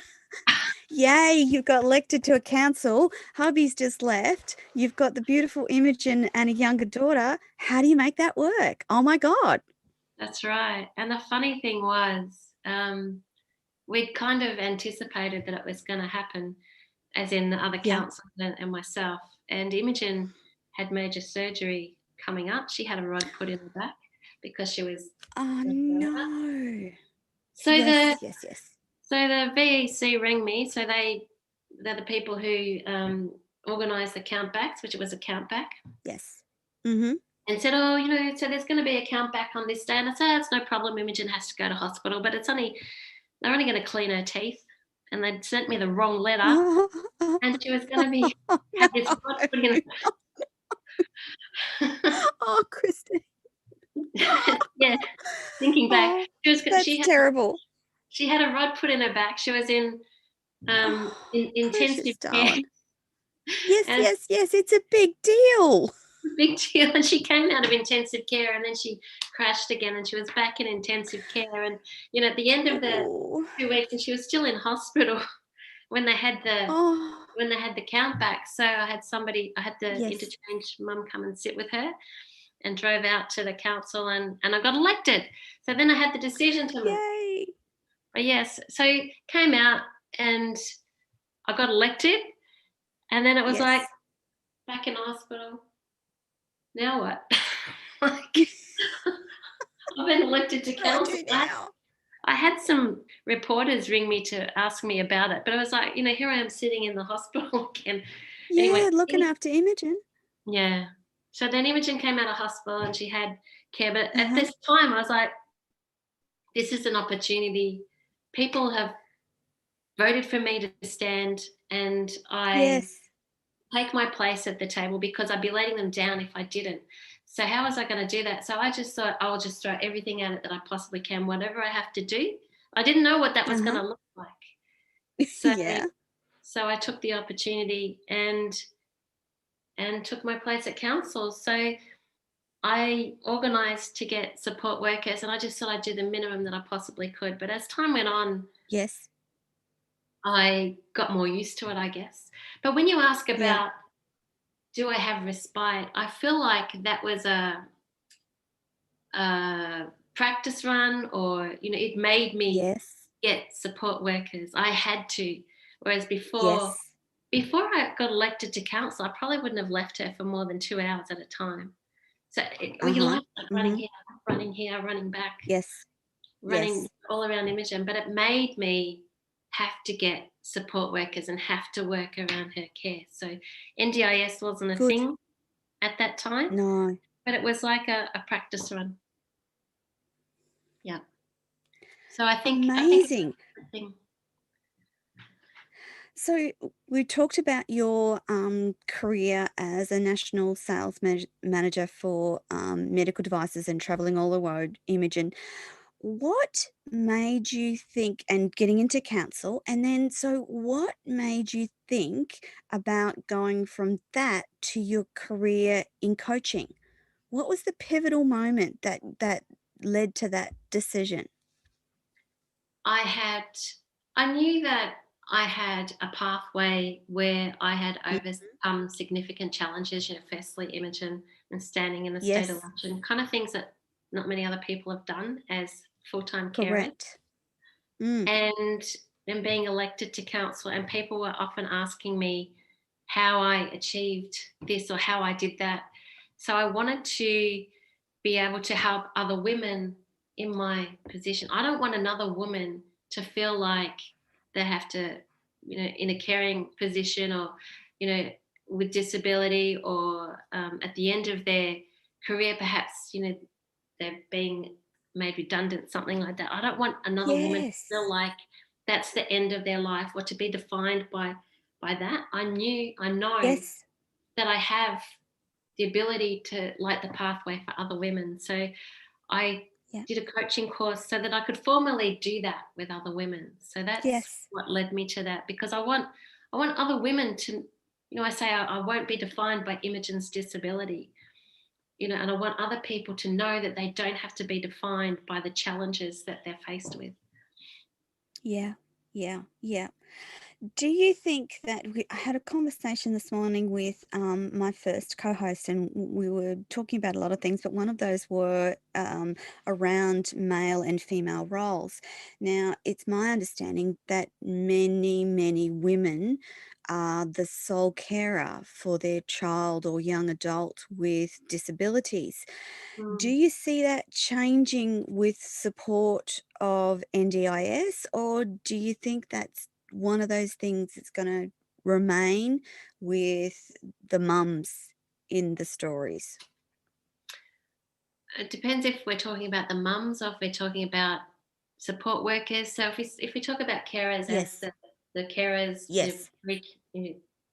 Yay, you got elected to a council. Hubby's just left. You've got the beautiful Imogen and a younger daughter. How do you make that work? Oh my God. That's right. And the funny thing was, we'd kind of anticipated that it was going to happen, as in the other Yeah. councillor and myself. And Imogen had major surgery coming up. She had a rod put in her back because she was. Oh no. So Yes. So the VEC rang me. So they're the people who organised the countbacks, which it was a countback. Yes. Mm-hmm. And said, oh, so there's going to be a countback on this day. And I said, it's no problem. Imogen has to go to hospital, but they're only going to clean her teeth. And they'd sent me the wrong letter, and she was going to have this rod put in. Oh, Christine. Yeah, thinking back, That's terrible. She had a rod put in her back. She was in intensive care. Yes. It's a big deal. Big deal. And she came out of intensive care, and then she crashed again, and she was back in intensive care. And at the end of the 2 weeks, and she was still in hospital when they had the count back. So I had the interchange mum come and sit with her, and drove out to the council, and I got elected. So then I had the decision to make. Yay. But yes, so came out and I got elected, and then it was like, back in hospital. Now what? I've been elected to council. I had some reporters ring me to ask me about it, but I was like, here I am sitting in the hospital again. Yeah, anyway, looking after Imogen. Yeah. So then Imogen came out of hospital and she had care, but at this time I was like, this is an opportunity. People have voted for me to stand, and I take my place at the table, because I'd be letting them down if I didn't. So how was I going to do that? So I just thought, I'll just throw everything at it that I possibly can, whatever I have to do. I didn't know what that was going to look like. So I took the opportunity and took my place at council. So I organised to get support workers, and I just thought I'd do the minimum that I possibly could. But as time went on, I got more used to it, I guess. But when you ask about, do I have respite, I feel like that was a practice run, or, it made me get support workers. I had to. Whereas before before I got elected to council, I probably wouldn't have left her for more than 2 hours at a time. So your Uh-huh. life's like running Mhm. here, running here, running back, Yes. running Yes. all around Imogen. But it made me have to get support workers and have to work around her care. So NDIS wasn't a Good. thing at that time, No. but it was like a practice run. Yeah. So I think it's Amazing. a good thing. So we talked about your career as a national sales manager for medical devices and traveling all the world, Imogen. What made you think, and getting into council, and then so what made you think about going from that to your career in coaching? What was the pivotal moment that led to that decision? I I knew that I had a pathway where I had Mm, overcome significant challenges, firstly Imogen and standing in the state yes, election, kind of things that not many other people have done as full-time carers. correct. Mm, And then being elected to council, and people were often asking me how I achieved this or how I did that. So I wanted to be able to help other women in my position. I don't want another woman to feel like they have to, in a caring position, or, with disability, or at the end of their career, perhaps, they're being made redundant, something like that. I don't want another woman to feel yes, like that's the end of their life, or to be defined by that. I know yes, that I have the ability to light the pathway for other women. So I yeah, did a coaching course so that I could formally do that with other women. So that's yes, what led me to that, because I want other women to, I say I won't be defined by Imogen's disability, and I want other people to know that they don't have to be defined by the challenges that they're faced with. yeah, yeah, yeah. Do you think that I had a conversation this morning with my first co-host, and we were talking about a lot of things, but one of those were around male and female roles. Now, it's my understanding that many, many women are the sole carer for their child or young adult with disabilities. Do Mm. you see that changing with support of NDIS, or do you think that's one of those things that's going to remain with the mums in the stories? It depends if we're talking about the mums or if we're talking about support workers. So if we talk about carers as Yes, the carers, yes.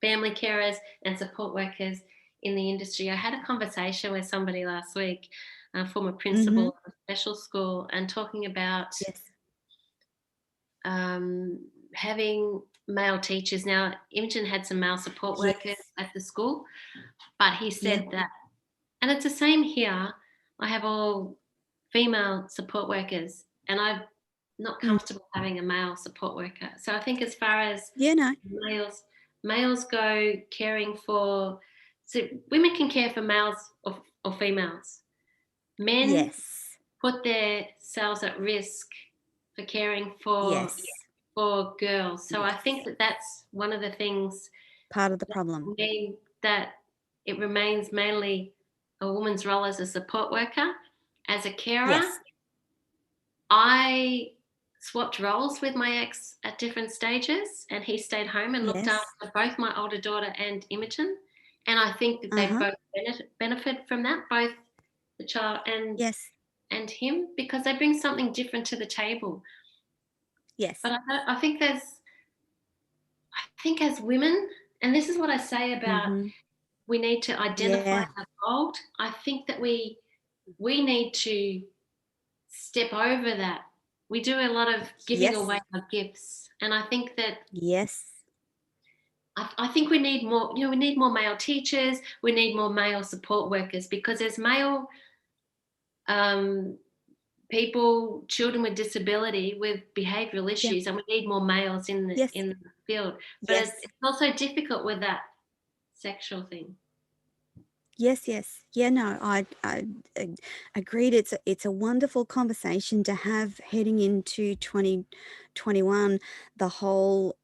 family carers and support workers in the industry, I had a conversation with somebody last week, a former Mm-hmm. principal of a special school, and talking about Yes, having male teachers. Now, Imogen had some male support workers yes, at the school, but he yep, said that, and it's the same here. I have all female support workers, and I'm not mm. comfortable having a male support worker. So I think as far as Yeah, no, males go, caring for, so women can care for males or females. Men yes, put themselves at risk for caring yes, for girls. So I think yes. that that's one of the things Part of the that problem. mean that it remains mainly a woman's role as a support worker. As a carer, Yes, I swapped roles with my ex at different stages, and he stayed home and looked yes, after both my older daughter and Imogen. And I think that they uh-huh, both benefit from that, both the child yes, and him, because they bring something different to the table. yes. But I think as women, and this is what I say about, Mm-hmm. we need to identify Yeah, our gold. I think that we need to step over that. We do a lot of giving yes, away our gifts, and I think that yes, I think we need more. We need more male teachers. We need more male support workers, because as male um, people, children with disability, with behavioural yeah, issues, and we need more males in the yes, in the field. But yes. it's also difficult with that sexual thing. Yes, yes. Yeah, no, I agreed. It's a wonderful conversation to have heading into 2021. The whole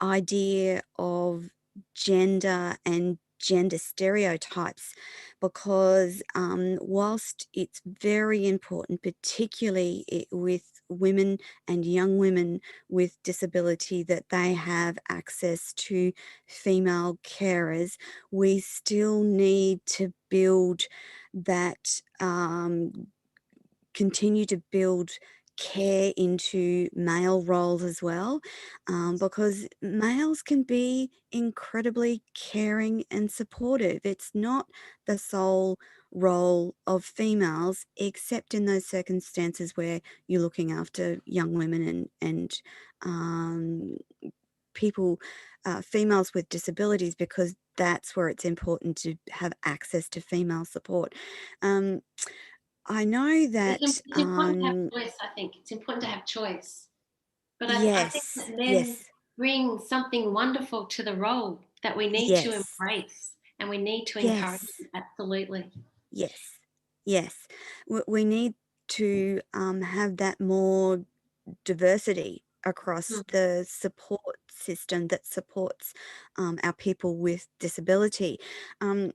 idea of gender and gender stereotypes, because whilst it's very important, particularly with women and young women with disability, that they have access to female carers, we still need to build that, continue to build care into male roles as well, because males can be incredibly caring and supportive. It's not the sole role of females, except in those circumstances where you're looking after young women and um, people, females with disabilities, because that's where it's important to have access to female support. Um, I know that, It's important to have choice, I think. It's important to have choice. But I think yes, that men yes, bring something wonderful to the role that we need to yes, embrace and we need to encourage. yes, Absolutely. yes, yes. We need to have that more diversity across Mm. the support system that supports our people with disability. Um,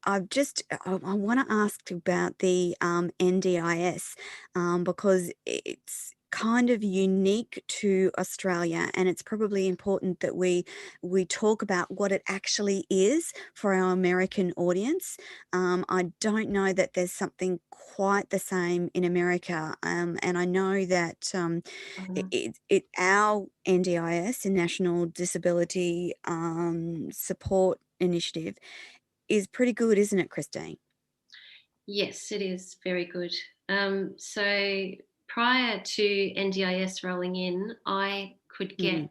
I want to ask about the NDIS, because it's kind of unique to Australia, and it's probably important that we talk about what it actually is for our American audience. I don't know that there's something quite the same in America, and I know that Mhm. our NDIS, the National Disability Support Initiative, is pretty good, isn't it, Christine? Yes, it is very good. So prior to NDIS rolling in, Mm.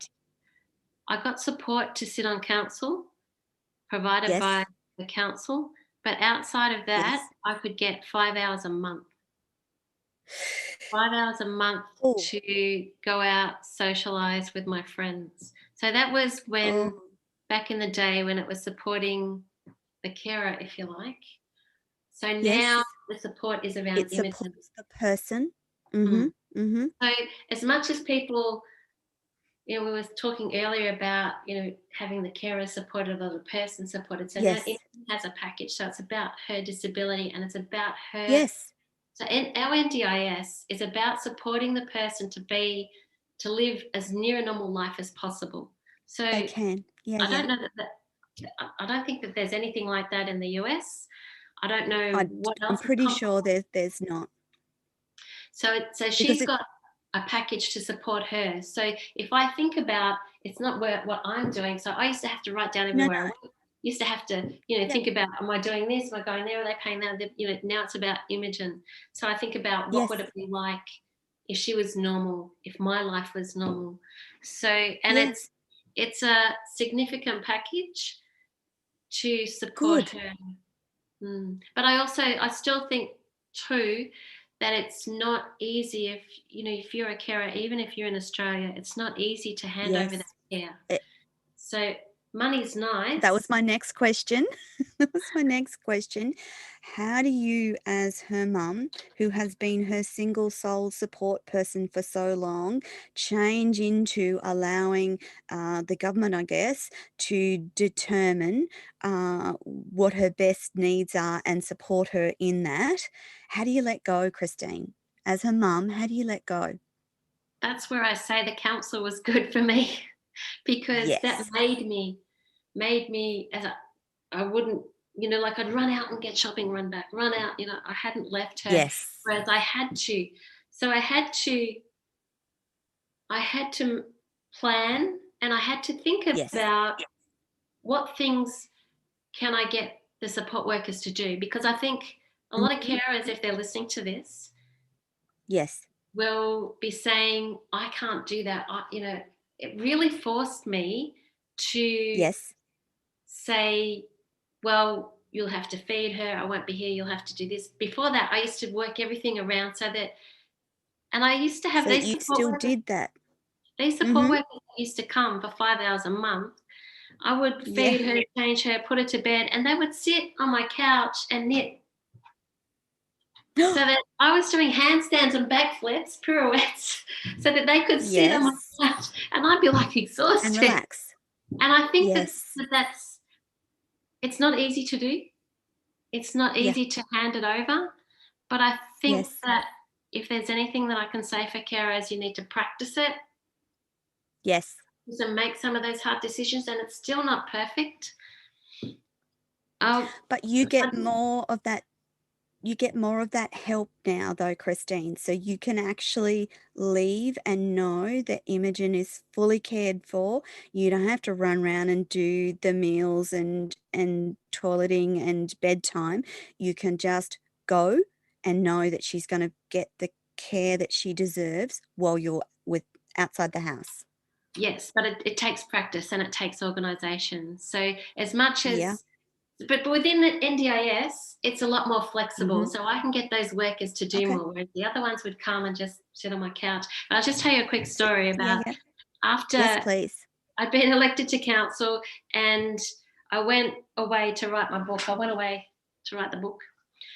I got support to sit on council provided by Yes, the council, but outside of that, yes. I could get 5 hours a month. 5 hours a month Oh, to go out, socialize with my friends. So that was oh, when, back in the day, when it was supporting the carer, if you like. So now yes. the support is around It Imogen. supports the person. Mm-hmm. Mm. Mm-hmm. So as much as people, we were talking earlier about, having the carer supported or the person supported. So now it Yes, has a package. So it's about her disability and it's about her. yes. So our NDIS is about supporting the person to live as near a normal life as possible. So They can. Yeah, I yeah. don't know I don't think that there's anything like that in the US. I don't know what I'm else is pretty comparable. sure there's not, So because she's it. got a package to support her. So if I think about, it's not what I'm doing. So I used to have to write down No, everywhere I no. went. Used to have to, Yeah, think about, am I doing this? Am I going there? Are they paying that? Now it's about Imogen. So I think about what would yes, it be like if she was normal, if my life was normal. So, and yes. it's a significant package to support Good. her. But I still think too that it's not easy if you're a carer, even if you're in Australia, it's not easy to hand over that Yes. care. Eh, So money's that was nice. my next question. That was my next question. How do you, as her mum, who has been her single sole support person for so long, change into allowing the government, I guess, to determine what her best needs are and support her in that? How do you let go, Christine? As her mum, how do you let go? That's where I say the council was good for me because that Yes. made me as I wouldn't, like I'd run out and get shopping, run back, run out, I hadn't left her, Yes. whereas I had to. So I had to plan and I had to think Yes. about what things can I get the support workers to do? Because I think a lot of Mhm. carers, if they're listening to this, Yes. will be saying, I can't do that. It really forced me to Yes. say, well, you'll have to feed her. I won't be here. You'll have to do this. Before that, I used to work everything around so that, and I used to have So that you still did that. these support Mhm. workers used to come for 5 hours a month. I would feed her, change her, put her to bed, and they would sit on my couch and knit. So that I was doing handstands and backflips, pirouettes, so that they could sit on my couch, and I'd be like exhausted and relax. And I think that's it's not easy to do. It's not easy to hand it over, but I think that if there's anything that I can say for carers, you need to practice it. Yes. To make some of those hard decisions, and it's still not perfect. But you get more of that. You get more of that help now, though, Christine. So you can actually leave and know that Imogen is fully cared for. You don't have to run around and do the meals and toileting and bedtime. You can just go and know that she's going to get the care that she deserves while you're outside the house. Yes, but it takes practice and it takes organisation. So as much as but within the NDIS, it's a lot more flexible. So I can get those workers to do more, whereas the other ones would come and just sit on my couch. But I'll just tell you a quick story about after I'd been elected to council and I went away to write my book. I went away to write the book.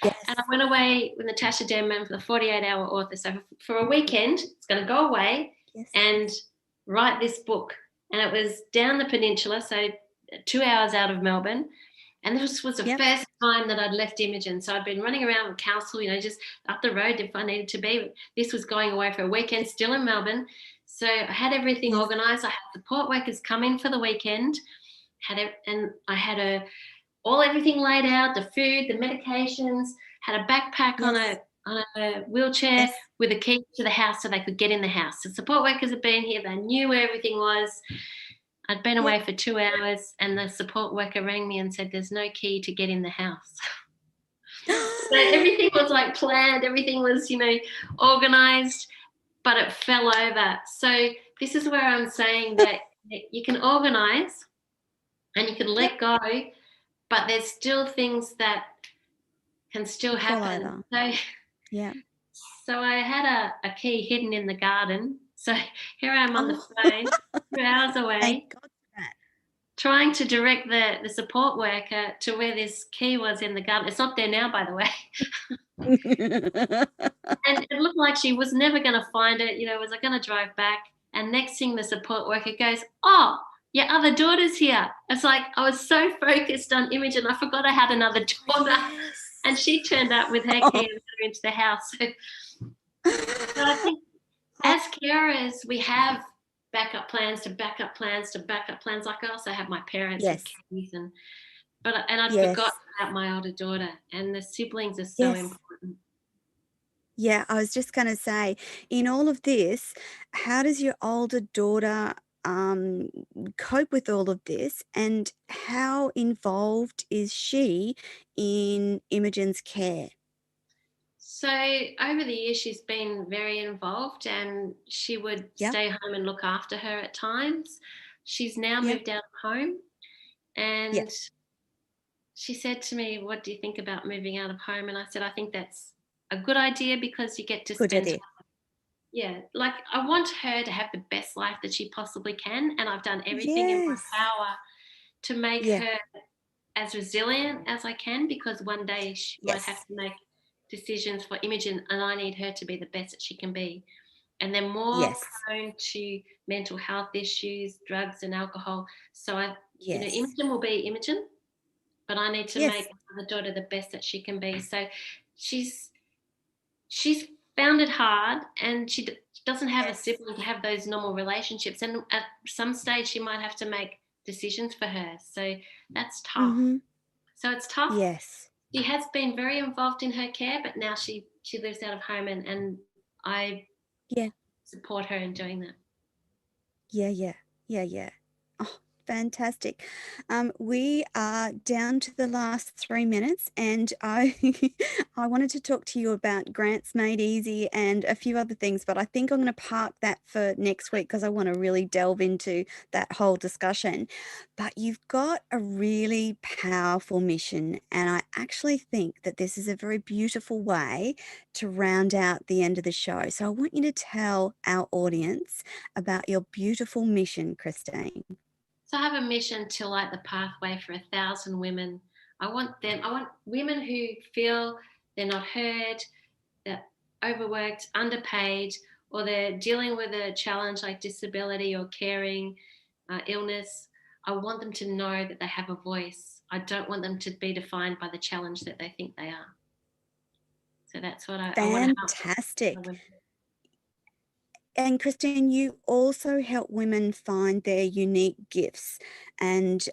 Yes. And I went away with Natasha Denman for the 48-hour author. So for a weekend, it's going to go away and write this book. And it was down the peninsula, so 2 hours out of Melbourne. And this was the first time that I'd left Imogen. So I'd been running around with council, just up the road if I needed to be. This was going away for a weekend, still in Melbourne. So I had everything organised. I had support workers come in for the weekend. And I had everything laid out, the food, the medications, had a backpack on a wheelchair with a key to the house so they could get in the house. The support workers had been here. They knew where everything was. I'd been away for 2 hours and the support worker rang me and said, there's no key to get in the house. So everything was like planned. Everything was, organised, but it fell over. So this is where I'm saying that you can organise and you can let go, but there's still things that can still happen. So I had a key hidden in the garden. So here I am on the phone, 2 hours away. Thank God for that. Trying to direct the support worker to where this key was in the garden. It's not there now, by the way. And it looked like she was never going to find it. Was I going to drive back? And next thing the support worker goes, oh, your other daughter's here. It's like I was so focused on Imogen, I forgot I had another daughter. And she turned up with her key and got her into the house. So I think as carers, we have backup plans to backup plans to backup plans. Like I also have my parents and keys, and I'd forgotten about my older daughter, and the siblings are so important. Yeah, I was just going to say, in all of this, how does your older daughter cope with all of this, and how involved is she in Imogen's care? So over the years, she's been very involved, and she would stay home and look after her at times. She's now moved out of home, and she said to me, what do you think about moving out of home? And I said, I think that's a good idea because you get to spend time. Yeah, like I want her to have the best life that she possibly can, and I've done everything in my power to make her as resilient as I can, because one day she might have to make decisions for Imogen, and I need her to be the best that she can be. And they're more prone to mental health issues, drugs and alcohol. So Imogen will be Imogen, but I need to make my daughter the best that she can be. So she's found it hard, and she doesn't have a sibling to have those normal relationships, and at some stage she might have to make decisions for her. So that's tough. So it's tough. She has been very involved in her care, but now she lives out of home, and I support her in doing that. Yeah. Oh, fantastic. We are down to the last 3 minutes, and I wanted to talk to you about Grants Made Easy and a few other things, but I think I'm going to park that for next week because I want to really delve into that whole discussion. But you've got a really powerful mission, and I actually think that this is a very beautiful way to round out the end of the show. So I want you to tell our audience about your beautiful mission, Christine. So I have a mission to light the pathway for 1,000 women. I want women who feel they're not heard, they're overworked, underpaid, or they're dealing with a challenge like disability or caring, illness. I want them to know that they have a voice. I don't want them to be defined by the challenge that they think they are. So that's what I want to help Fantastic. women. And Christine, you also help women find their unique gifts and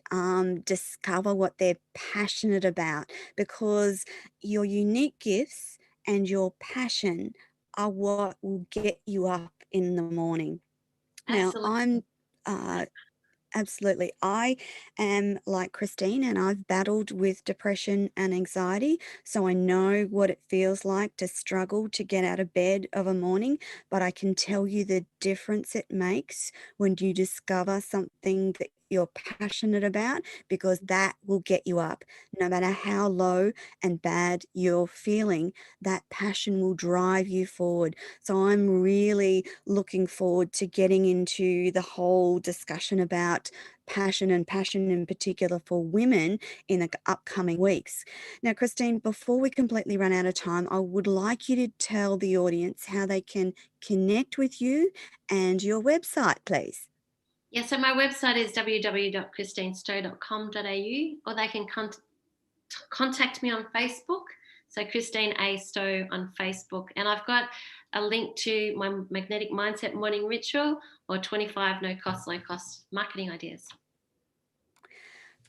discover what they're passionate about, because your unique gifts and your passion are what will get you up in the morning. Now, Absolutely. Absolutely. I am like Christine, and I've battled with depression and anxiety. So I know what it feels like to struggle to get out of bed of a morning. But I can tell you the difference it makes when you discover something that you're passionate about, because that will get you up. No matter how low and bad you're feeling, that passion will drive you forward. So I'm really looking forward to getting into the whole discussion about passion, and passion in particular for women, in the upcoming weeks. Now, Christine, before we completely run out of time, I would like you to tell the audience how they can connect with you and your website, please. Yeah, so my website is www.christinestow.com.au, or they can contact me on Facebook. So Christine A. Stow on Facebook. And I've got a link to my Magnetic Mindset Morning Ritual, or 25 no cost, low cost marketing ideas.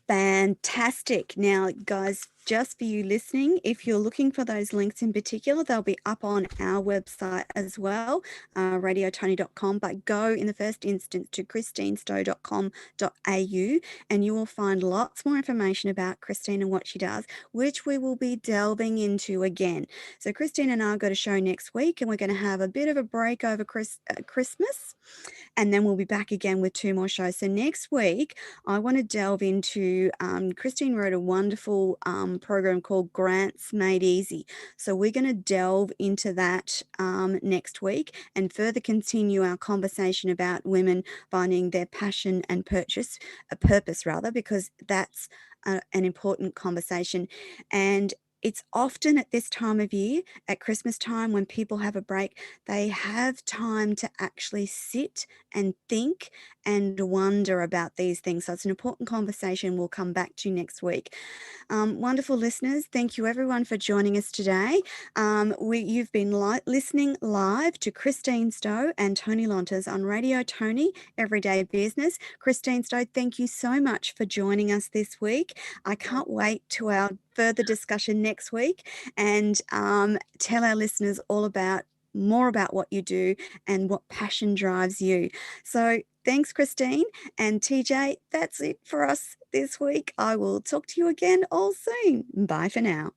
Fantastic. Now, guys, just for you listening, if you're looking for those links in particular, they'll be up on our website as well, radiotoni.com. But go in the first instance to christinestow.com.au, and you will find lots more information about Christine and what she does, which we will be delving into again. So Christine and I have got a show next week, and we're going to have a bit of a break over Christmas, and then we'll be back again with 2 more shows. So next week, I want to delve into, Christine wrote a wonderful program called Grants Made Easy. So we're going to delve into that next week, and further continue our conversation about women finding their passion and purpose, because that's an important conversation. And it's often at this time of year, at Christmas time, when people have a break, they have time to actually sit and think and wonder about these things. So it's an important conversation we'll come back to next week. Wonderful listeners, thank you everyone for joining us today. You've been listening live to Christine Stow and Toni Lontas on Radio Toni Everyday Business. Christine Stow, thank you so much for joining us this week. I can't wait to our further discussion next week, and tell our listeners more about what you do and what passion drives you. So thanks, Christine. And TJ, that's it for us this week. I will talk to you again all soon. Bye for now.